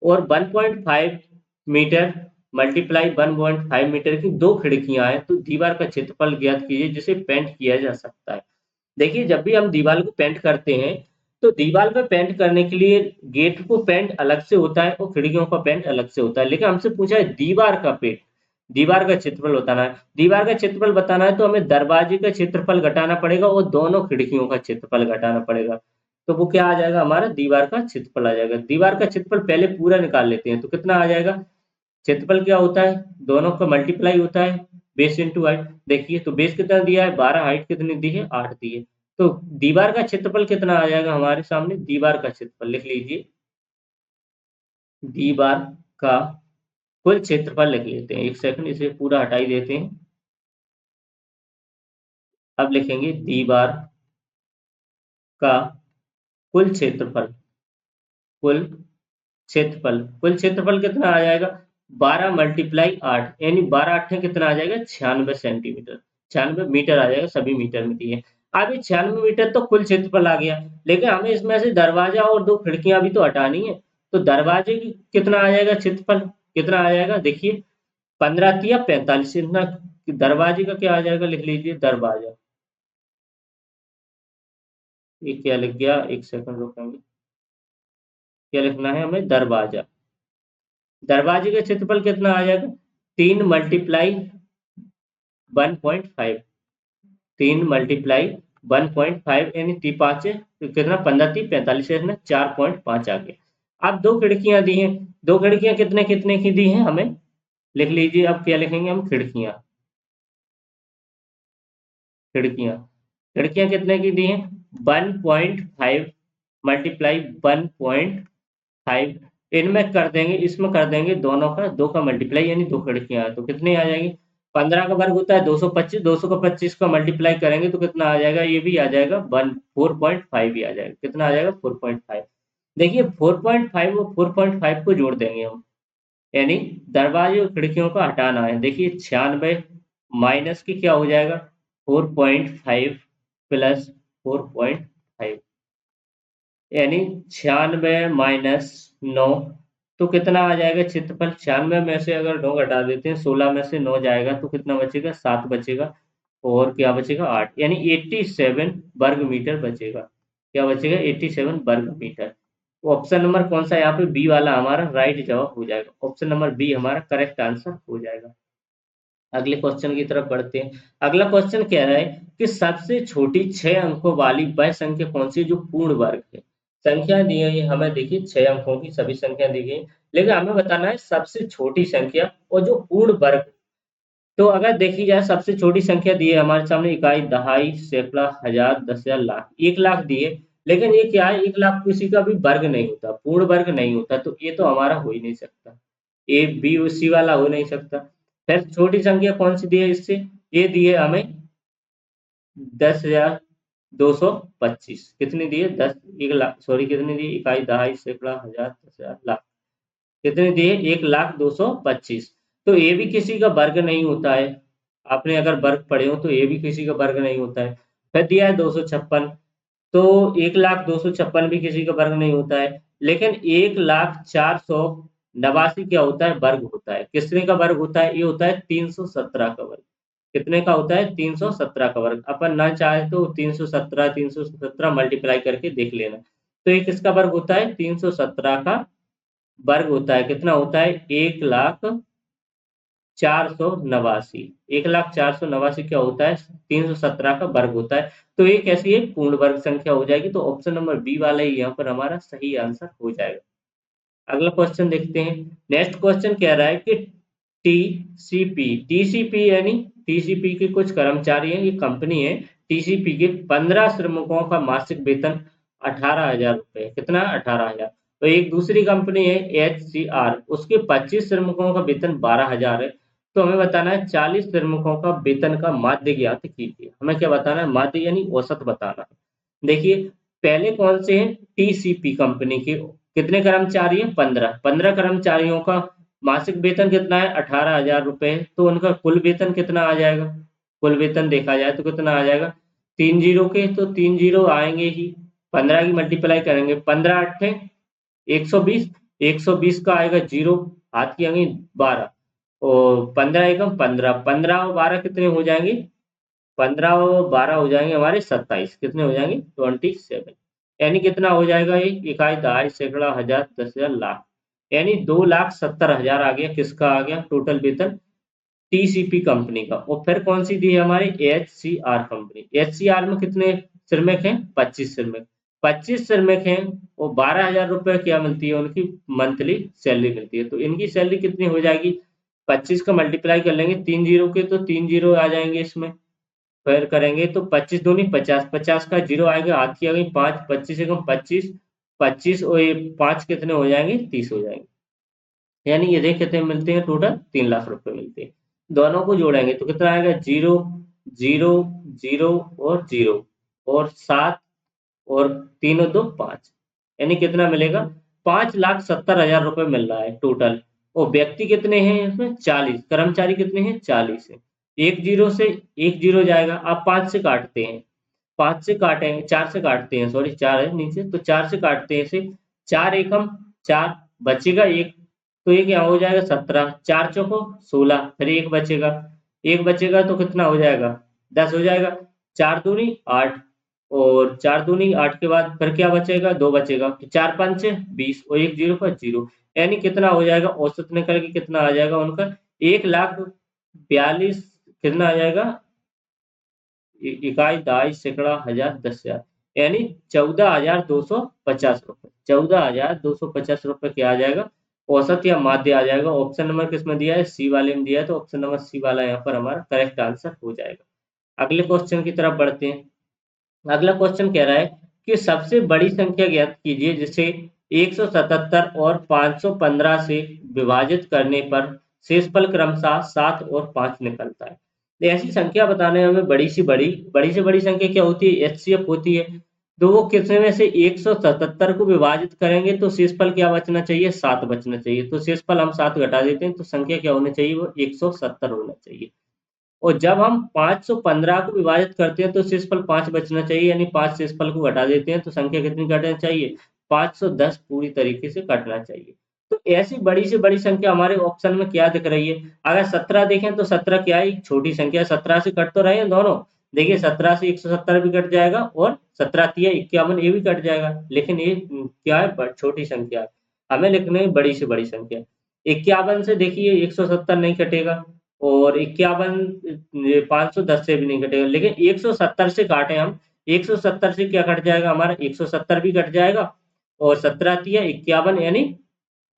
और 1.5 मीटर मल्टीप्लाई 1.5 मीटर की 2 खिड़कियां हैं, तो दीवार का क्षेत्रफल ज्ञात कीजिए जिसे पेंट किया जा सकता है। देखिए जब भी हम दीवार को पेंट करते हैं तो दीवार पे पेंट करने के लिए गेट को पेंट अलग से होता है और खिड़कियों का पेंट अलग से होता है, लेकिन हमसे पूछा है दीवार का पेंट, दीवार का क्षेत्रफल बताना है। दीवार का क्षेत्रफल बताना है तो हमें दरवाजे का क्षेत्रफल घटाना पड़ेगा और दोनों खिड़कियों का क्षेत्रफल घटाना पड़ेगा। तो वो क्या आ जाएगा हमारा, दीवार का क्षेत्रफल आ जाएगा। दीवार का क्षेत्रफल पहले पूरा निकाल लेते हैं, तो कितना आ जाएगा? क्षेत्रफल क्या होता है, दोनों का मल्टीप्लाई होता है, बेस इंटू हाइट। देखिए तो बेस कितना दिया है 12, हाइट कितनी दी है 8 दी है। तो दीवार का क्षेत्रफल कितना आ जाएगा हमारे सामने, दीवार का क्षेत्रफल लिख लीजिए। दीवार का कुल क्षेत्रफल लिख लेते हैं, एक सेकंड इसे पूरा हटाई देते हैं। अब लिखेंगे दीवार का कुल क्षेत्रफल, कुल कुल क्षेत्रफल कितना आ जाएगा, 12 मल्टीप्लाई 8, यानी 12 8 कितना आ जाएगा, 96 सेंटीमीटर। 96 मीटर आ जाएगा, सभी मीटर में दिए। अब ये 96 मीटर तो कुल क्षेत्रफल आ गया, लेकिन हमें इसमें से दरवाजा और 2 खिड़कियां भी तो हटानी है। तो दरवाजे की कितना आ जाएगा क्षेत्रफल, कितना आ जाएगा, देखिए 15 तिया 45, इतना। दरवाजे का क्या आ जाएगा, लिख लीजिए दरवाजा। ये क्या लिख गया, एक सेकंड रुकेंगे। क्या लिखना है हमें, दरवाजा। दरवाजे का क्षेत्रफल कितना आ जाएगा, 3 मल्टीप्लाई 1.5, 3 मल्टीप्लाई 1.5, यानी ती पाँचे तो कितना, 15 ती 45, है ना, 4.5 आ गया। अब 2 खिड़कियां दी हैं, 2 खिड़कियां कितने कितने की दी हैं हमें, लिख लीजिए। अब क्या लिखेंगे हम, खिड़कियां। खिड़कियां खिड़कियां कितने की दी हैं, 1.5 मल्टीप्लाई 1.5, इनमें कर देंगे, इसमें कर देंगे दोनों का 2 का मल्टीप्लाई, यानी 2 खिड़कियां हैं तो कितनी आ जाएगी, 15 का वर्ग होता है 225, 200 का 25 का मल्टीप्लाई करेंगे तो कितना आ जाएगा, ये भी आ जाएगा 4.5 ही आ जाएगा। कितना आ जाएगा, 4.5। देखिए 4.5 और 4.5 को जोड़ देंगे हम, यानी दरवाजे और खिड़कियों का हटाना है। देखिए 96 माइनस की क्या हो जाएगा, 4.5 प्लस 4.5, यानी 96 माइनस 9, तो कितना आ जाएगा क्षेत्रफल। 96 में से अगर 9 घटा देते हैं, 16 में से 9 जाएगा तो कितना बचेगा, 7 बचेगा, और क्या बचेगा 8, यानी 87 वर्ग मीटर बचेगा। क्या बचेगा, 87 वर्ग मीटर। ऑप्शन नंबर कौन सा यहाँ पे, बी वाला हमारा राइट जवाब हो जाएगा। ऑप्शन नंबर बी हमारा करेक्ट आंसर हो जाएगा। अगले क्वेश्चन की तरफ बढ़ते हैं। अगला क्वेश्चन कह रहा है कि सबसे छोटी 6 अंकों वाली वह संख्या कौन सी है जो पूर्ण वर्ग है। संख्या दी है ये हमें, देखिए 6 अंकों की सभी संख्या दी गई, लेकिन हमें बताना है सबसे छोटी संख्या और जो पूर्ण वर्ग। तो अगर देखी जाए सबसे छोटी संख्या दी है हमारे सामने, इकाई, दहाई, सैकड़ा, हजार, 10,000, लाख। 1 लाख दी है, लेकिन ये क्या है, 1 लाख किसी का भी वर्ग नहीं होता, पूर्ण वर्ग नहीं होता, तो ये तो हमारा हो ही नहीं सकता, ए बी और सी वाला हो नहीं सकता। फिर छोटी संख्या कौन सी दी है इससे, ये दी है हमें 10,225। कितनी दी है, 1 लाख, सॉरी कितनी दी है, इकाई, दहाई, सैकड़ा, हजार, 10,000, लाख। कितने दिए, 1,02,25। तो ये भी किसी का वर्ग नहीं होता है, आपने अगर वर्ग पढ़े हो तो ये भी किसी का वर्ग नहीं होता है। फिर दिया है 256, तो 1,02,56 भी किसी का वर्ग नहीं होता है, लेकिन 1,04,89 क्या होता है, वर्ग होता है। किसने का वर्ग होता है, ये होता है 317 का वर्ग। कितने का होता है, 317 का वर्ग। अपन ना चाहे तो 317 मल्टीप्लाई करके देख लेना। तो ये किसका वर्ग होता है, 317 का वर्ग होता है। कितना होता है, 1,04,89। 1,04,89 क्या होता है, 317 का वर्ग होता है। तो ये कैसी है, पूर्ण वर्ग संख्या हो जाएगी। तो ऑप्शन नंबर बी वाला ही यहाँ पर हमारा सही आंसर हो जाएगा। अगला क्वेश्चन देखते हैं। नेक्स्ट क्वेश्चन कह रहा है कि टीसीपी, टीसीपी यानी टीसीपी के कुछ कर्मचारी हैं, ये कंपनी है। टीसीपी के 15 श्रमिकों का मासिक वेतन 18,000 रुपए। कितना, 18,000। तो एक दूसरी कंपनी है एचसीआर, उसके 25 श्रमिकों का वेतन 12,000 है। तो हमें बताना है 40 श्रमिकों का वेतन का माध्य ज्ञात कीजिए। हमें क्या बताना है, माध्य यानी औसत बताना है। देखिए, पहले कौन से हैं, टीसीपी कंपनी के कितने कर्मचारी हैं, 15। 15 कर्मचारियों का मासिक वेतन कितना है, 18,000 रुपए। तो उनका कुल वेतन कितना आ जाएगा, कुल वेतन देखा जाए तो कितना आ जाएगा, 3 जीरो के तो 3 जीरो आएंगे ही, 15 की मल्टीप्लाई करेंगे, 15 अट्ठे 120, 120 का आएगा जीरो, हाथ की आएंगे 12, और 15 एकम 15, 15 और 12 कितने हो जाएंगे, 15 और 12 हो जाएंगे हमारे 27। कितने हो जाएंगे, 27। यानी कितना हो जाएगा ये, इकाई, दहाई, सैकड़ा, हजार, 10,000, लाख। यानी 2,70,000 आ गया, किसका आ गया टोटल वेतन, टीसीपी कंपनी का। और फिर कौन सी दी है हमारी, एचसीआर कंपनी। एचसीआर में कितने श्रमिक हैं, 25 श्रमिक। 25 श्रमिक हैं, और 12,000 रुपए क्या मिलती है उनकी, मंथली सैलरी मिलती है। तो इनकी सैलरी कितनी हो जाएगी, 25 का मल्टीप्लाई कर लेंगे 3 जीरो के, तो 3 जीरो आ जाएंगे इसमें। फिर करेंगे तो 25 दूनी 50, 50 का जीरो आएगा, हाथ की आ गई 5, 25 एकम 25, 25 और ये 5 कितने हो जाएंगे, 30 हो जाएंगे। यानी ये देख कितने मिलते हैं, टोटल 3 लाख रुपए मिलते हैं। दोनों को जोड़ेंगे तो कितना आएगा, जीरो, जीरो, जीरो और जीरो, और 7, और 3 और 2 5। यानी कितना मिलेगा, 5,70,000 रुपए मिल रहा है टोटल। और व्यक्ति कितने हैं इसमें, 40 कर्मचारी कितने हैं, 40 है। एक जीरो से एक जीरो जाएगा, आप 5 से काटते हैं, 5 से काटेंगे, 4 से काटते हैं, सॉरी 4 है नीचे, तो 4 से काटते हैं इसे, 4 एकम 4, बचेगा एक, तो ये क्या हो जाएगा, 17, 4 चौको 16, फिर एक बचेगा, एक बचेगा तो कितना हो जाएगा, 10 हो जाएगा, 4 दूनी 8, और 4 दूनी 8 के बाद फिर क्या बचेगा, 2 बचेगा, तो 4 पंचे 20, और एक जीरो पर जीरो। यानी कितना हो जाएगा, औसत निकल के कितना आ जाएगा उनका, 1,42,000, कितना आ जाएगा, इकाई, दहाई, सैकड़ा, हजार, 10,000। यानी 14,250 रुपए, 14,250 रुपए क्या आ जाएगा, औसत या माध्य आ जाएगा। ऑप्शन नंबर किसमें दिया है, सी वाले में दिया है, तो ऑप्शन नंबर सी वाला यहाँ पर हमारा करेक्ट आंसर हो जाएगा। अगले क्वेश्चन की तरफ बढ़ते हैं। अगला क्वेश्चन कह रहा है कि सबसे बड़ी संख्या ज्ञात कीजिए जिसे 177 और 515 से विभाजित करने पर शेषफल क्रमशः 7 और 5 निकलता है। तो ऐसी संख्या बताने में हमें बड़ी से बड़ी संख्या क्या होती है, एचसीएफ होती है। तो वो कितने में से 177 को विभाजित करेंगे तो शेषफल क्या बचना चाहिए, 7 बचना चाहिए। तो शेषफल हम 7 घटा देते हैं, तो संख्या क्या होनी चाहिए, वो 170 होना चाहिए। और जब हम 515 को विभाजित करते हैं तो शेषफल 5 बचना चाहिए, यानी 5 शेषफल को घटा देते हैं तो संख्या कितनी कटना चाहिए, 510 पूरी तरीके से कटना चाहिए। तो ऐसी बड़ी से बड़ी संख्या हमारे ऑप्शन में क्या दिख रही है, अगर 17 देखें तो 17 क्या है, एक छोटी संख्या है, 17 से कट तो रहे हैं दोनों। देखिए 17 से 170 भी कट जाएगा, और 17 तिया 51 ये भी कट जाएगा, लेकिन ये क्या है, छोटी संख्या है। हमें लिखने है बड़ी से बड़ी संख्या। 51 से देखिए 170 नहीं कटेगा, और 51 510 से भी नहीं कटेगा, लेकिन 170 से काटे हम, 170 से क्या कट जाएगा हमारा, 170 भी कट जाएगा, और 17 तिया 51 यानी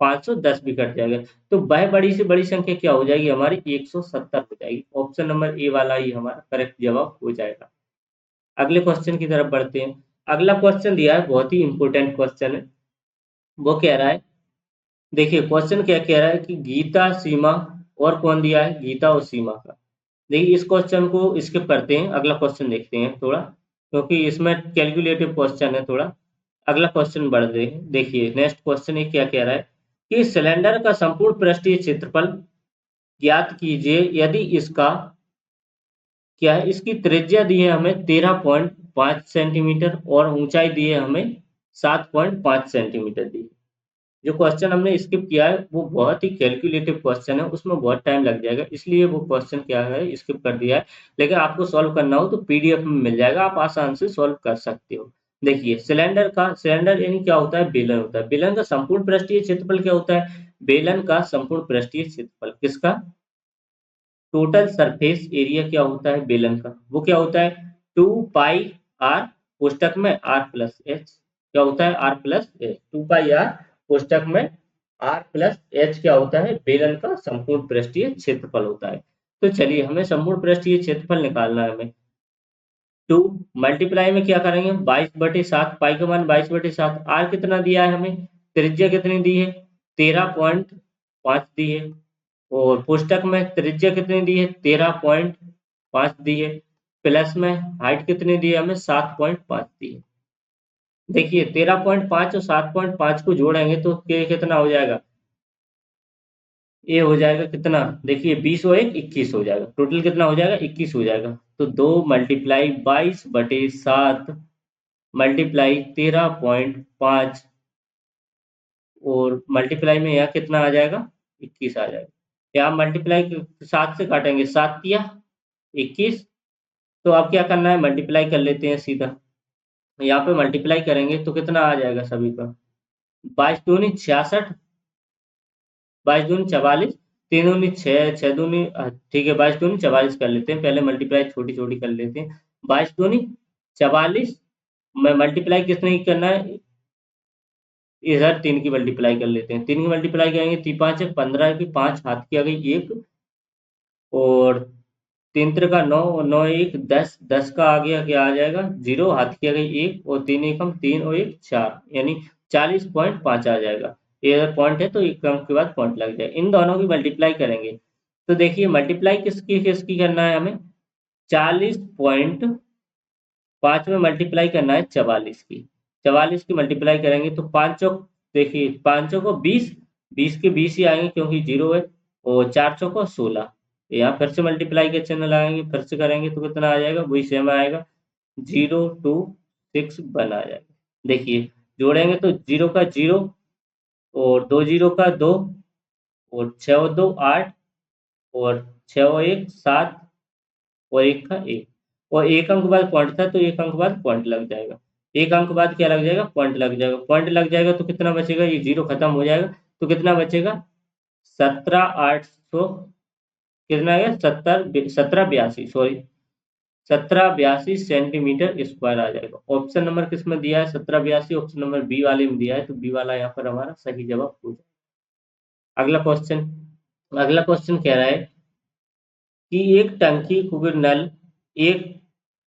510 भी कट जाएगा। तो वह बड़ी से बड़ी संख्या क्या हो जाएगी हमारी 170 हो जाएगी। ऑप्शन नंबर ए वाला ही हमारा करेक्ट जवाब हो जाएगा। अगले क्वेश्चन की तरफ बढ़ते हैं। अगला क्वेश्चन दिया है, बहुत ही इंपॉर्टेंट क्वेश्चन है। वो कह रहा है, देखिए क्वेश्चन क्या कह रहा है कि गीता, सीमा और कौन दिया है, गीता और सीमा का। देखिए इस क्वेश्चन को स्किप करते हैं, अगला क्वेश्चन देखते हैं थोड़ा, क्योंकि इसमें कैलकुलेटिव क्वेश्चन है थोड़ा। अगला क्वेश्चन बढ़ते हैं। देखिए नेक्स्ट क्वेश्चन ये क्या कह रहा है कि सिलेंडर का संपूर्ण पृष्ठीय क्षेत्रफल ज्ञात कीजिए यदि इसका क्या है, इसकी त्रिज्या दी है हमें 13.5 सेंटीमीटर और ऊंचाई दी है हमें 7.5 सेंटीमीटर दी है। जो क्वेश्चन हमने स्किप किया है वो बहुत ही कैलकुलेटिव क्वेश्चन है, उसमें बहुत टाइम लग जाएगा, इसलिए वो क्वेश्चन क्या है स्किप कर दिया है। लेकिन आपको सॉल्व करना हो तो पीडीएफ में मिल जाएगा, आप आसान से सॉल्व कर सकते हो। देखिए सिलेंडर यानी क्या होता है, बेलन होता है। बेलन का संपूर्ण पृष्ठीय क्षेत्रफल क्या होता है, बेलन का संपूर्ण पृष्ठीय क्षेत्रफल किसका, टोटल सरफेस एरिया क्या होता है बेलन का, वो क्या होता है 2 पाई आर, कोष्टक में आर प्लस एच, क्या होता है R plus H, 2 pi R कोष्टक में आर प्लस एच क्या होता है बेलन का संपूर्ण पृष्ठीय क्षेत्रफल होता है। तो चलिए हमें संपूर्ण पृष्ठीय क्षेत्रफल निकालना है हमें। 2 मल्टीप्लाई में क्या करेंगे 22/7, पाई का मान 22/7, आर कितना दिया है हमें, त्रिज्या कितनी दी है 13.5 दी है, और पुस्तक में त्रिज्या कितनी दी है 13.5 दी है, प्लस में हाइट कितनी दी है हमें 7.5 दी है। देखिए 13.5 और 7.5 को जोड़ेंगे तो ये कितना हो जाएगा, ये हो जाएगा कितना, देखिए 20 और 1 21 हो जाएगा, टोटल कितना हो जाएगा 21 हो जाएगा। तो 2 मल्टीप्लाई 22/7 मल्टीप्लाई 13.5 और मल्टीप्लाई में यहाँ कितना आ जाएगा 21 आ जाएगा। यहाँ मल्टीप्लाई 7 से काटेंगे, 7 तिया 21। तो अब क्या करना है मल्टीप्लाई कर लेते हैं सीधा, यहाँ पे मल्टीप्लाई करेंगे तो कितना आ जाएगा सभी का, 22 दूनी 66, 22 दूनी 44, 3 दूनी 6, 6 दूनी ठीक है 22 दूनी 44 कर लेते हैं, पहले मल्टीप्लाई छोटी छोटी कर लेते हैं। 22 दूनी 44 में मल्टीप्लाई किसने की करना है, इधर 3 की मल्टीप्लाई कर लेते हैं, 3 की मल्टीप्लाई करेंगे 3 5 है 15 की 5 हाथ की आ गई 1, और 3 त्रिका 9 और 9 1 10, 10 का आ गया क्या आ जाएगा 0, हाथ की आ गई 1 और 3 एकम 3 और 1 4, यानी 40.5 आ जाएगा। ये अगर पॉइंट है तो एक अंक के बाद पॉइंट लग जाएगा। इन दोनों की मल्टीप्लाई करेंगे तो देखिए मल्टीप्लाई किसकी किसकी करना है हमें, 40.5 में मल्टीप्लाई करना है 44 की, 44 की मल्टीप्लाई करेंगे तो 5 चौक, देखिए 5 चौको 20, 20 के 20 ही आएंगे क्योंकि 0 है, और 4 चौको 16, यहाँ फिर से मल्टीप्लाई के चिन्ह लगाएंगे, फिर से करेंगे तो कितना आ जाएगा वही सेम आएगा, 0 2 6 1 आ जाएगा। देखिए जोड़ेंगे तो 0 का 0 और 2 0 का 2 और 6 और 2 8 और 6 और 1 7 और 1 का 1, और 1 अंक बाद पॉइंट था तो 1 अंक बाद पॉइंट लग जाएगा, 1 अंक बाद क्या लग जाएगा पॉइंट लग जाएगा, पॉइंट लग जाएगा तो कितना बचेगा, ये 0 खत्म हो जाएगा तो कितना बचेगा 17 800, कितना है 1782 सॉरी 1782 सेंटीमीटर स्क्वायर आ जाएगा। ऑप्शन नंबर किस में दिया है 1782, ऑप्शन नंबर बी वाले में दिया है, तो बी वाला यहाँ पर हमारा सही जवाब हो जाएगा। अगला क्वेश्चन कह रहा है कि एक टंकी क्योंकि एक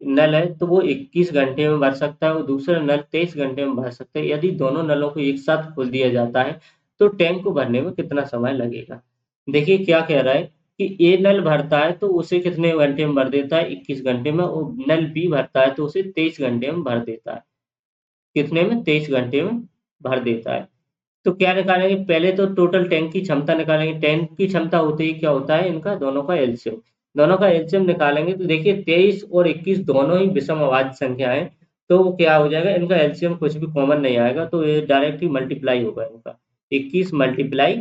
नल है तो वो 21 घंटे में भर सकता है और दूसरा नल 23 घंटे में भर सकता है। यदि दोनों नलों को एक साथ खोल दिया जाता है तो टैंक को भरने में कितना समय लगेगा। देखिए क्या कह रहा है कि ए नल भरता है तो उसे कितने घंटे में भर देता है 21 घंटे में, और नल बी भरता है तो उसे 23 घंटे में भर देता है, कितने में 23 घंटे में भर देता है। तो क्या निकालेंगे, पहले तो टोटल टैंक की क्षमता निकालेंगे, टैंक की क्षमता होते ही क्या होता है इनका दोनों का एलसीएम, दोनों का एलसीएम निकालेंगे तो देखिए 23 और 21 दोनों ही विषम अभाज्य संख्या है, तो वो क्या हो जाएगा इनका एलसीएम कुछ भी कॉमन नहीं आएगा तो ये डायरेक्ट ही मल्टीप्लाई होगा इनका, 21 मल्टीप्लाई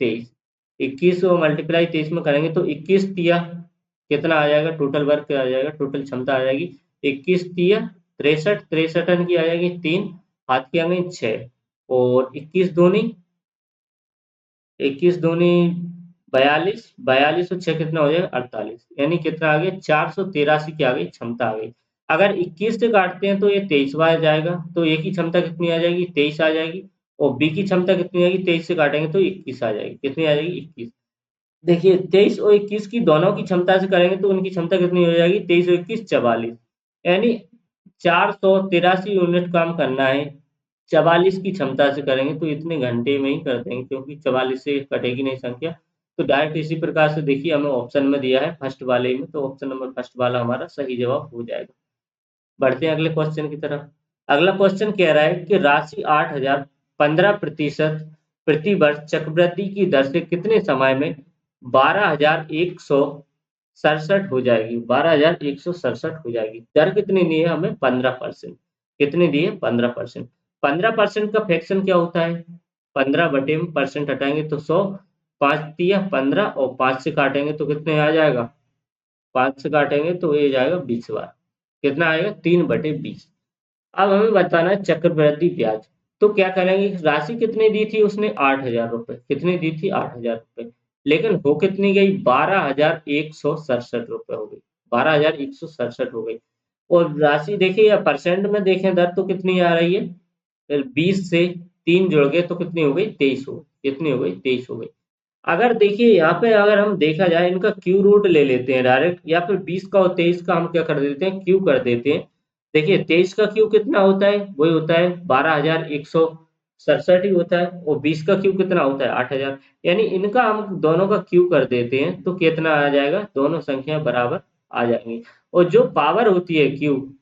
23, 21 और मल्टीप्लाई 23 में करेंगे तो 21 तिया कितना आ जाएगा, टोटल वर्क आ जाएगा, टोटल क्षमता आ जाएगी 21 तिया 63, 63 रन की आ जाएगी 3, हाथ की आ गई 6, और 21 दूनी 42, 42 और 6 कितना हो जाएगा 48, यानी कितना आ गया 483 की आ गई क्षमता आ गई। अगर 21 से काटते हैं तो ये 23वां आ जाएगा, तो ए की क्षमता कितनी आ जाएगी? 23 आ जाएगी। और बी की क्षमता कितनी आएगी? 23 से काटेंगे तो 21 आ जाएगी। कितनी आ जाएगी? 21। देखिए 23 और 21 की दोनों की क्षमता से करेंगे तो उनकी क्षमता कितनी हो जाएगी? 23 और 21 44, यानी 483 यूनिट काम करना है। 44 की क्षमता से करेंगे तो इतने घंटे में ही कर देंगे, क्योंकि 44 से कटेगी नहीं संख्या। तो डायरेक्ट इसी प्रकार से देखिए हमें ऑप्शन में दिया है फर्स्ट वाले में, तो ऑप्शन नंबर फर्स्ट वाला हमारा सही जवाब हो जाएगा। बढ़ते हैं अगले क्वेश्चन की तरफ। अगला क्वेश्चन कह रहा है कि राशि 8,000 15% प्रति वर्ष चक्रवृद्धि की दर से कितने समय में 12,167 हो जाएगी? 12,167 हो जाएगी। दर कितनी दी है हमें? 15%। कितनी दी है? 15%। 15% का फ्रैक्शन क्या होता है? 15 बटे में परसेंट हटाएंगे तो 100, 5 दिया 15 और 5 से काटेंगे तो कितने आ जाएगा? 5 से काटेंगे तो ये जाएगा 20 बार। कितना आएगा? 3/20। अब हमें बताना है चक्रवृद्धि ब्याज। तो क्या करेंगे? राशि कितनी दी थी उसने? 8,000 रुपए। कितनी दी थी? 8,000 रुपए। लेकिन हो कितनी गई? 12,167 रुपए हो गई। 12,167 हो गई। और राशि देखिए या परसेंट में देखें दर तो कितनी आ रही है? 20 से 3 जुड़ गए तो कितनी हो गई? 23 हो गई। कितनी हो गई? 23 हो गई। अगर देखिए यहाँ पे अगर हम देखा जाए इनका क्यू रूट ले लेते हैं डायरेक्ट, या फिर 20 का और 23 का हम क्या कर देते हैं? क्यू कर देते हैं। देखिए 23 का क्यू कितना होता है? वही होता है 12,167 ही होता है। और 20 का क्यू कितना होता है? 8,000। यानी इनका हम दोनों का क्यू कर देते हैं तो कितना आ जाएगा? दोनों संख्या बराबर आ जाएंगी। और जो पावर होती है क्यू,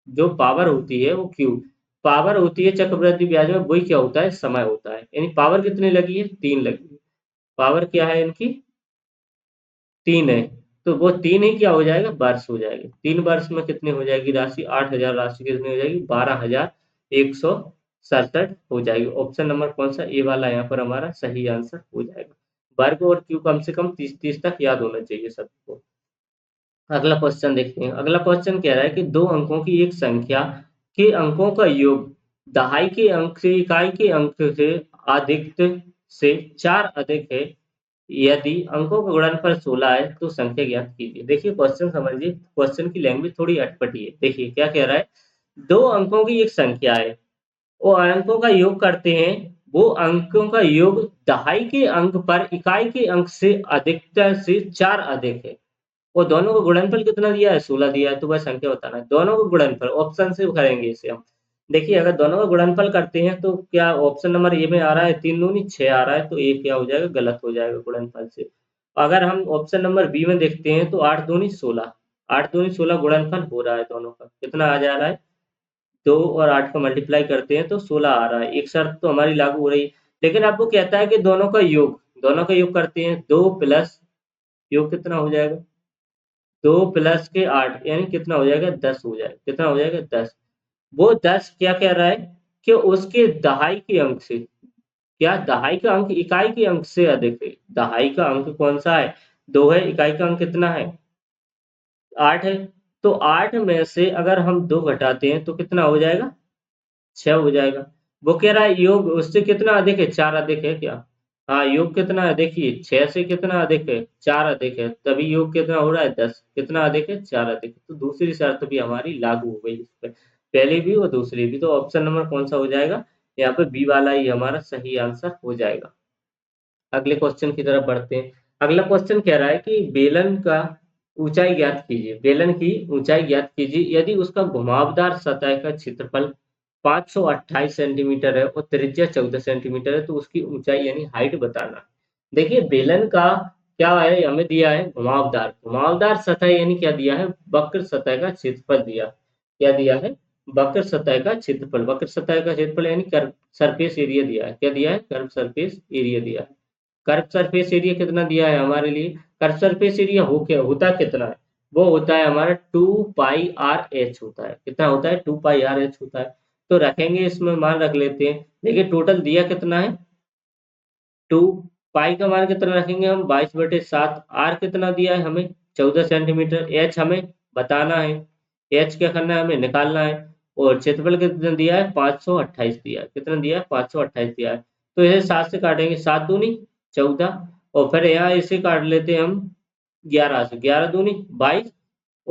जो पावर होती है वो क्यू, पावर होती है चक्रवृद्धि ब्याज में, वही क्या होता है? समय होता है। यानी पावर कितनी लगी है? 3 लगी है। पावर क्या है इनकी? 3 है। तो वो 3 ही क्या हो जाएगा? वर्ष हो जाएगा। 3 वर्ष में कितनी हो जाएगी राशि? 8,000 राशि कितनी हो जाएगी? 12,167 हो जाएगी। ऑप्शन नंबर कौन सा? ए वाला यहाँ पर हमारा सही आंसर हो जाएगा। वर्ग और क्यू कम से कम 30-30 तक याद होना चाहिए सबको। अगला क्वेश्चन देखते हैं। अगला क्वेश्चन कह रहा है कि 2 अंकों की एक संख्या के अंकों का योग दहाई के अंक से इकाई के अंक से अधिक से 4 अधिक है। यदि अंकों का गुणनफल 16 है तो संख्या ज्ञात कीजिए। देखिए क्वेश्चन समझिए, क्वेश्चन की लैंग्वेज थोड़ी अटपटी है। देखिए क्या कह रहा है? 2 अंकों की एक संख्या है, वो अंकों का योग करते हैं, वो अंकों का योग दहाई के अंक पर इकाई के अंक से अधिकतर से 4 अधिक है। वो दोनों का गुणनफल कितना दिया है? 16 दिया है। तो वह संख्या बताना है। दोनों का गुणनफल ऑप्शन से करेंगे इसे हम। देखिए अगर दोनों का गुणनफल करते हैं तो क्या ऑप्शन नंबर ए में आ रहा है 3 दूनी 6 आ रहा है, तो ए क्या हो जाएगा? गलत हो जाएगा गुणनफल से। अगर हम ऑप्शन नंबर बी में देखते हैं तो 8 दूनी 16, 8 दूनी 16 गुणनफल हो रहा है दोनों का। कितना आ जा रहा है? 2 और 8 का मल्टीप्लाई करते हैं तो 16 आ रहा है। एक शर्त तो हमारी लागू हो रही है। लेकिन अब वो कहता है कि दोनों का योग करते हैं। 2 प्लस योग कितना हो जाएगा? 2 प्लस के 8 यानी कितना हो जाएगा? 10 हो जाएगा। कितना हो जाएगा? 10। वो 10 क्या कह रहा है कि उसके दहाई के अंक से, क्या दहाई का अंक इकाई के अंक से अधिक है? दहाई का अंक कौन सा है? 2 है। इकाई का अंक कितना है? 8 है। तो 8 में से अगर हम 2 घटाते हैं तो कितना हो जाएगा? 6 हो जाएगा। वो कह रहा है योग उससे कितना अधिक है? 4 अधिक है क्या? हाँ, योग कितना है? देखिए 6 से कितना अधिक है? 4 अधिक है। तभी योग कितना हो रहा है? 10। कितना अधिक है? 4 अधिक है। तो दूसरी शर्त भी हमारी लागू हो गई इस पे। पहली भी और दूसरी भी। तो ऑप्शन नंबर कौन सा हो जाएगा? यहाँ पे बी वाला ही हमारा सही आंसर हो जाएगा। अगले क्वेश्चन की तरफ बढ़ते हैं। अगला क्वेश्चन कह रहा है कि बेलन का ऊंचाई ज्ञात कीजिए। बेलन की ऊंचाई ज्ञात कीजिए यदि उसका घुमावदार सतह का क्षेत्रफल 528 सेंटीमीटर है और त्रिज्या 14 सेंटीमीटर है, तो उसकी ऊंचाई यानी हाइट बताना। देखिए बेलन का क्या है? हमें दिया है घुमावदार। घुमावदार सतह यानी क्या दिया है? वक्र सतह का क्षेत्रफल दिया। क्या दिया है? वक्र सतह का क्षेत्रफल। वक्र सतह का क्षेत्रफल यानी कर्व सरफेस एरिया दिया है। क्या दिया है? कर्व सरफेस एरिया दिया है। कर्व सरफेस एरिया कितना दिया है हमारे लिए? कर्व सरफेस एरिया हो क्या होता कितना है? वो होता है हमारा 2πr/h होता है। कितना होता है? 2πr/h होता है। तो रखेंगे इसमें मान रख लेते हैं। देखिए टोटल दिया कितना है? 2। पाई का मान कितना रखेंगे हम? 22/7। आर कितना दिया है हमें? 14 सेंटीमीटर। एच हमें बताना है। एच क्या करना है? हमें निकालना है। और क्षेत्रफल कितना दिया है? 528 दिया है। कितना दिया है? 528 दिया है। तो इसे 7 से काटेंगे। 7 दूनी 14। और फिर यहाँ इसे काट लेते हैं हम 11 से। 11 दूनी 22।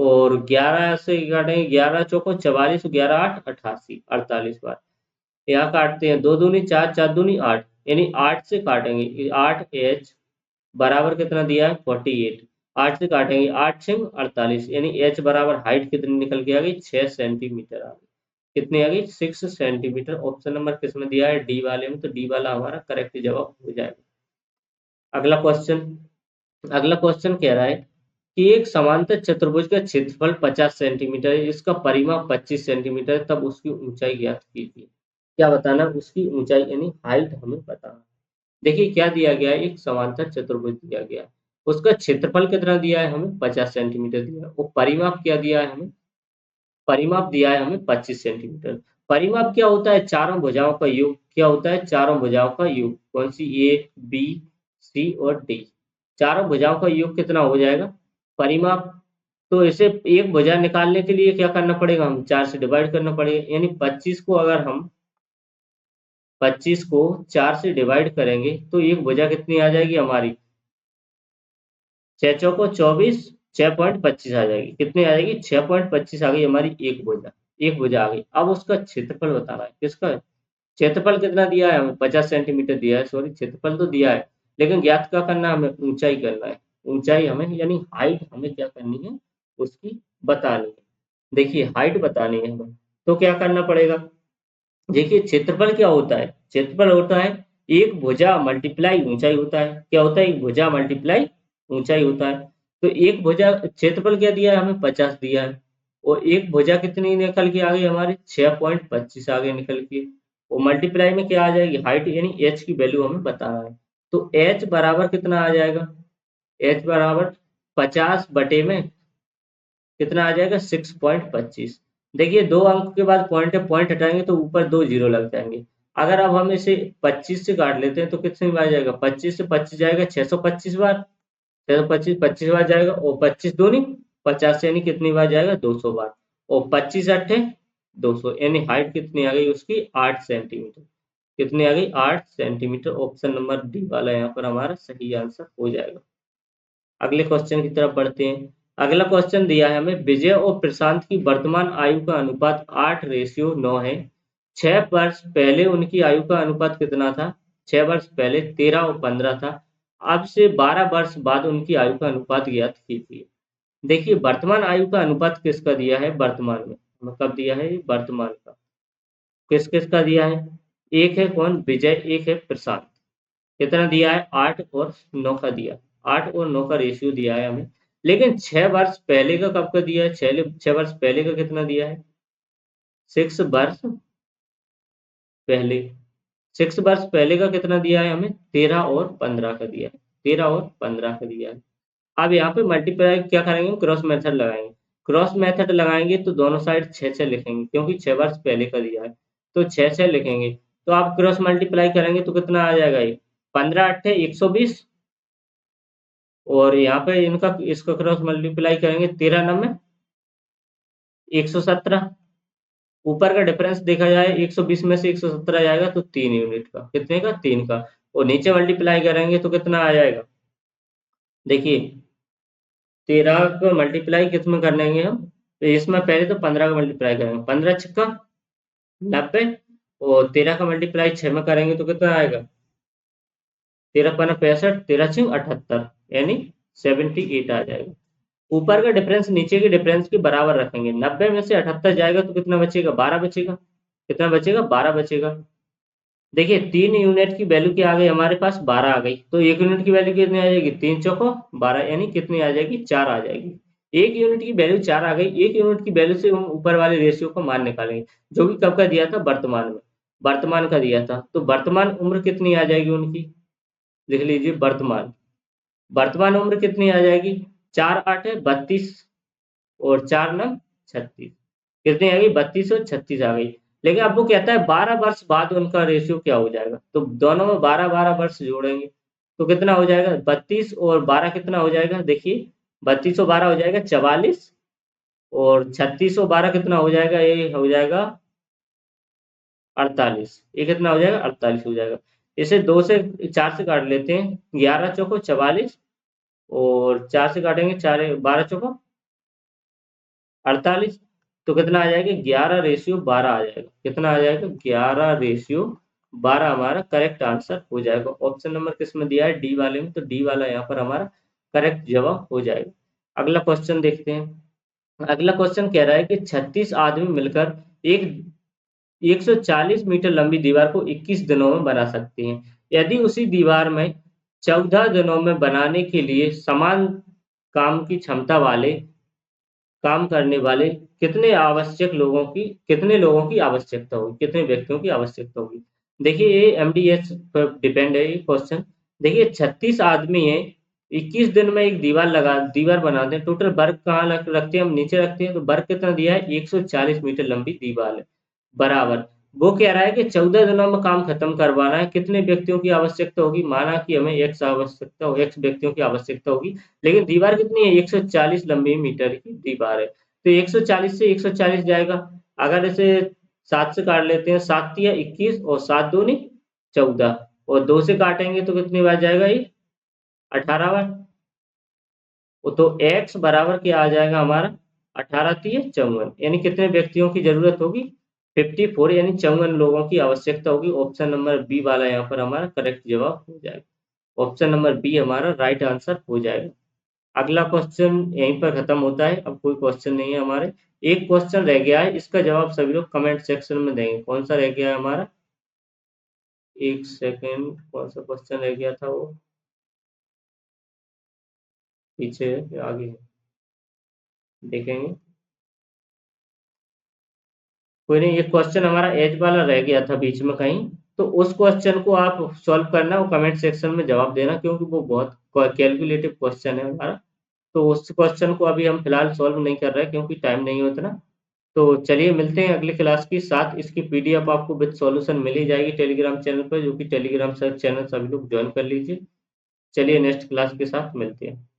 और 11 से काटेंगे, 11 चौको 44, 11 8 88, 48 बार। यहाँ काटते हैं, 2 दूनी 4, 4 दूनी 8, यानी 8 से काटेंगे, 8h बराबर कितना दिया है 48, 8 से काटेंगे, 8 6 48, यानी h बराबर हाइट कितनी निकल के आ गई 6 सेंटीमीटर आ गई। कितनी आ गई 6 सेंटीमीटर। ऑप्शन नंबर किसमें दिया है डी वाले में, तो डी वाला हमारा करेक्ट जवाब हो जाएगा। अगला क्वेश्चन कह रहा है कि एक समांतर चतुर्भुज का क्षेत्रफल 50 सेंटीमीटर है, इसका परिमाप 25 सेंटीमीटर है, तब उसकी ऊंचाई ज्ञात कीजिए। क्या बताना, उसकी ऊंचाई यानी हाइट हमें बताना। देखिए क्या दिया गया है, एक समांतर चतुर्भुज दिया गया है, उसका क्षेत्रफल कितना दिया है हमें 50 सेंटीमीटर दिया है, वो परिमाप क्या दिया है हमें, परिमाप दिया है हमें 25 सेंटीमीटर। परिमाप क्या होता है, चारों भुजाओं का योग। क्या होता है, चारों भुजाओं का योग। कौन सी, ए बी सी और डी, चारों भुजाओं का योग कितना हो जाएगा परिमाप। तो इसे एक भुजा निकालने के लिए क्या करना पड़ेगा, हम 4 से डिवाइड करना पड़ेगा, यानी 25 को 4 से डिवाइड करेंगे तो एक भुजा कितनी आ जाएगी हमारी, 6 चौको 24, 6.25 आ जाएगी। कितनी आ जाएगी 6.25 आ गई हमारी एक भुजा, एक भुजा आ गई। अब उसका क्षेत्रफल बताना है, किसका क्षेत्रफल कितना दिया है हमें 50 सेंटीमीटर दिया है, सॉरी क्षेत्रफल तो दिया है, लेकिन ज्ञात क्या करना है हमें, ऊंचाई करना है। ऊंचाई हमें यानी हाइट हमें क्या करनी है, उसकी बतानी है। देखिए हाइट बतानी है हमें, तो क्या करना पड़ेगा। देखिए क्षेत्रफल क्या होता है, क्षेत्रफल होता है एक भुजा मल्टीप्लाई ऊंचाई होता है। क्या होता है, एक भुजा मल्टीप्लाई ऊंचाई होता है। तो एक भुजा क्षेत्रफल क्या दिया है हमें 50 दिया है, और एक भुजा कितनी निकल के आ गई हमारी 6.25 आगे निकल के, और मल्टीप्लाई में क्या आ जाएगी हाइट, यानी एच की वैल्यू हमें बताना है। तो एच बराबर कितना आ जाएगा, एच बराबर 50 बटे में कितना आ जाएगा 6.25। देखिए 2 अंक के बाद पॉइंट है, पॉइंट हटाएंगे तो ऊपर 2 जीरो लग जाएंगे। अगर अब हम इसे 25 से काट लेते हैं तो कितनी बार जाएगा, 25 से 25 जाएगा 625 बार, 625 25 बार जाएगा, और 25 दूनी 50, यानी कितनी बार जाएगा 200 बार, और 25 अट्ठे 200, यानी हाइट कितनी आ गई उसकी 8 सेंटीमीटर। कितनी आ गई 8 सेंटीमीटर। ऑप्शन नंबर डी वाला यहाँ पर हमारा सही आंसर हो जाएगा। अगले क्वेश्चन की तरफ बढ़ते हैं। अगला क्वेश्चन दिया है हमें, विजय और प्रशांत की वर्तमान आयु का अनुपात 8:9 है। 6 वर्ष पहले उनकी आयु का अनुपात कितना था, 6 वर्ष पहले 13 और 15 था। अब से 12 वर्ष बाद उनकी आयु का अनुपात ज्ञात कीजिए। देखिए वर्तमान आयु का अनुपात किसका दिया है, वर्तमान में मतलब दिया है वर्तमान का, किस किस का दिया है, एक है कौन विजय, एक है प्रशांत। कितना दिया है 8 और 9 का दिया, 8 और 9 का रेशियो दिया है हमें। लेकिन 6 वर्ष पहले का कब का दिया है, 6 वर्ष पहले का कितना दिया है, 6 वर्ष पहले, 6 वर्ष पहले का कितना दिया है हमें 13 और 15 का दिया है, 13 और 15 का दिया है। अब यहाँ पे मल्टीप्लाई क्या करेंगे, क्रॉस मेथड लगाएंगे। क्रॉस मेथड लगाएंगे तो दोनों साइड 6 लिखेंगे, क्योंकि 6 वर्ष पहले का दिया है, तो 6 लिखेंगे। तो आप क्रॉस मल्टीप्लाई करेंगे तो कितना आ जाएगा, ये 15 अट्ठे 120, और यहाँ पे इनका इसका क्रॉस मल्टीप्लाई करेंगे 13 9 में 117। ऊपर का डिफरेंस देखा जाए 120 में से 117 जाएगा तो 3 यूनिट का, कितने का 3 का, और नीचे मल्टीप्लाई करेंगे तो कितना आ जाएगा। देखिए 13 का मल्टीप्लाई किस में कर लेंगे हम, तो इसमें पहले तो 15 का मल्टीप्लाई करेंगे, 15 छक्का 90, और 13 का मल्टीप्लाई 6 में करेंगे तो कितना आएगा, 13 पन्ना 65, 13 छः 78, यानी 78 आ जाएगा। ऊपर का डिफरेंस नीचे के डिफरेंस के बराबर रखेंगे, 90 में से 78 जाएगा तो कितना बचेगा 12 बचेगा, कितना बचेगा 12 बचेगा। देखिए 3 यूनिट की वैल्यू क्या आ गई हमारे पास 12 आ गई, तो 1 यूनिट की वैल्यू कितनी आ जाएगी 3 चौको 12, यानी कितनी आ जाएगी 4 आ जाएगी। 1 यूनिट की वैल्यू 4 आ गई, 1 यूनिट की वैल्यू से हम ऊपर वाले रेशियो को मान निकालेंगे, जो कि कब का दिया था वर्तमान में, वर्तमान का दिया था। तो वर्तमान उम्र कितनी आ जाएगी उनकी, लिख लीजिए वर्तमान, वर्तमान उम्र कितनी आ जाएगी, 4 8 है 32, और 4 9 36, कितनी आ गई 32 और 36 आ गई। लेकिन अब वो कहता है 12 वर्ष बाद उनका रेशियो क्या हो जाएगा, तो दोनों में 12 12 वर्ष जोड़ेंगे तो कितना हो जाएगा 32 और 12 कितना हो जाएगा, देखिए 32 और 12 हो जाएगा 44, और 36 और 12 कितना हो जाएगा, ये हो जाएगा 48, ये कितना हो जाएगा 48 हो जाएगा। इसे 2 से 4 से काट लेते हैं, 11 चौको 44, और 4 से काटेंगे 4 12 चौको 48, तो कितना आ जाएगा 11:12 आ जाएगा। कितना आ जाएगा 11:12 हमारा करेक्ट आंसर हो जाएगा। ऑप्शन नंबर किस में दिया है डी वाले में, तो डी वाला यहाँ पर हमारा करेक्ट जवाब हो जाएगा। अगला क्वेश्चन देखते हैं। अगला क्वेश्चन कह रहा है कि 36 आदमी मिलकर एक 140 मीटर लंबी दीवार को 21 दिनों में बना सकते हैं। यदि उसी दीवार में 14 दिनों में बनाने के लिए समान काम की क्षमता वाले काम करने वाले कितने लोगों की आवश्यकता होगी, कितने व्यक्तियों की आवश्यकता होगी। देखिए ये एमडीएस पर डिपेंड है ये क्वेश्चन। देखिए 36 आदमी हैं, 21 दिन में एक दीवार बनाते हैं। टोटल वर्ग कहाँ रखते हैं, हम नीचे रखते हैं, तो वर्ग कितना दिया है 140 मीटर लंबी दीवार है बराबर। वो कह रहा है कि 14 दिनों में काम खत्म करवाना है, कितने व्यक्तियों की आवश्यकता होगी। माना कि हमें एक्स व्यक्तियों की आवश्यकता होगी, लेकिन दीवार कितनी है 140 लंबी मीटर की दीवार है, तो 140 से 140 जाएगा। अगर इसे 7 से काट लेते हैं, 7 या 21 और 7 दूनी 14, और 2 से काटेंगे तो कितनी बार जाएगा ये 18 बार। वो तो x बराबर क्या आ जाएगा हमारा 18 तिये 54, यानी कितने व्यक्तियों की जरूरत होगी 54, यानी 54 लोगों की आवश्यकता होगी। ऑप्शन नंबर बी वाला यहाँ पर हमारा करेक्ट जवाब हो जाएगा। ऑप्शन नंबर बी हमारा राइट आंसर हो जाएगा। अगला क्वेश्चन यहीं पर खत्म होता है, अब कोई क्वेश्चन नहीं है हमारे। एक क्वेश्चन रह गया है, इसका जवाब सभी लोग कमेंट सेक्शन में देंगे। कौन सा रह गया है हमारा, एक सेकेंड, कौन सा क्वेश्चन रह गया था वो, पीछे है या आगे है, देखेंगे। कोई नहीं, ये क्वेश्चन हमारा एज वाला रह गया था बीच में कहीं, तो उस क्वेश्चन को आप सॉल्व करना, वो कमेंट सेक्शन में जवाब देना, क्योंकि वो बहुत कैलकुलेटिव क्वेश्चन है हमारा। तो उस क्वेश्चन को अभी हम फिलहाल सॉल्व नहीं कर रहे हैं, क्योंकि टाइम नहीं होता ना। तो चलिए मिलते हैं अगली क्लास के साथ। इसकी पीडीएफ आपको विद सॉल्यूशन मिल ही जाएगी टेलीग्राम चैनल पर, जो कि टेलीग्राम चैनल सभी लोग ज्वाइन कर लीजिए। चलिए नेक्स्ट क्लास के साथ मिलते हैं।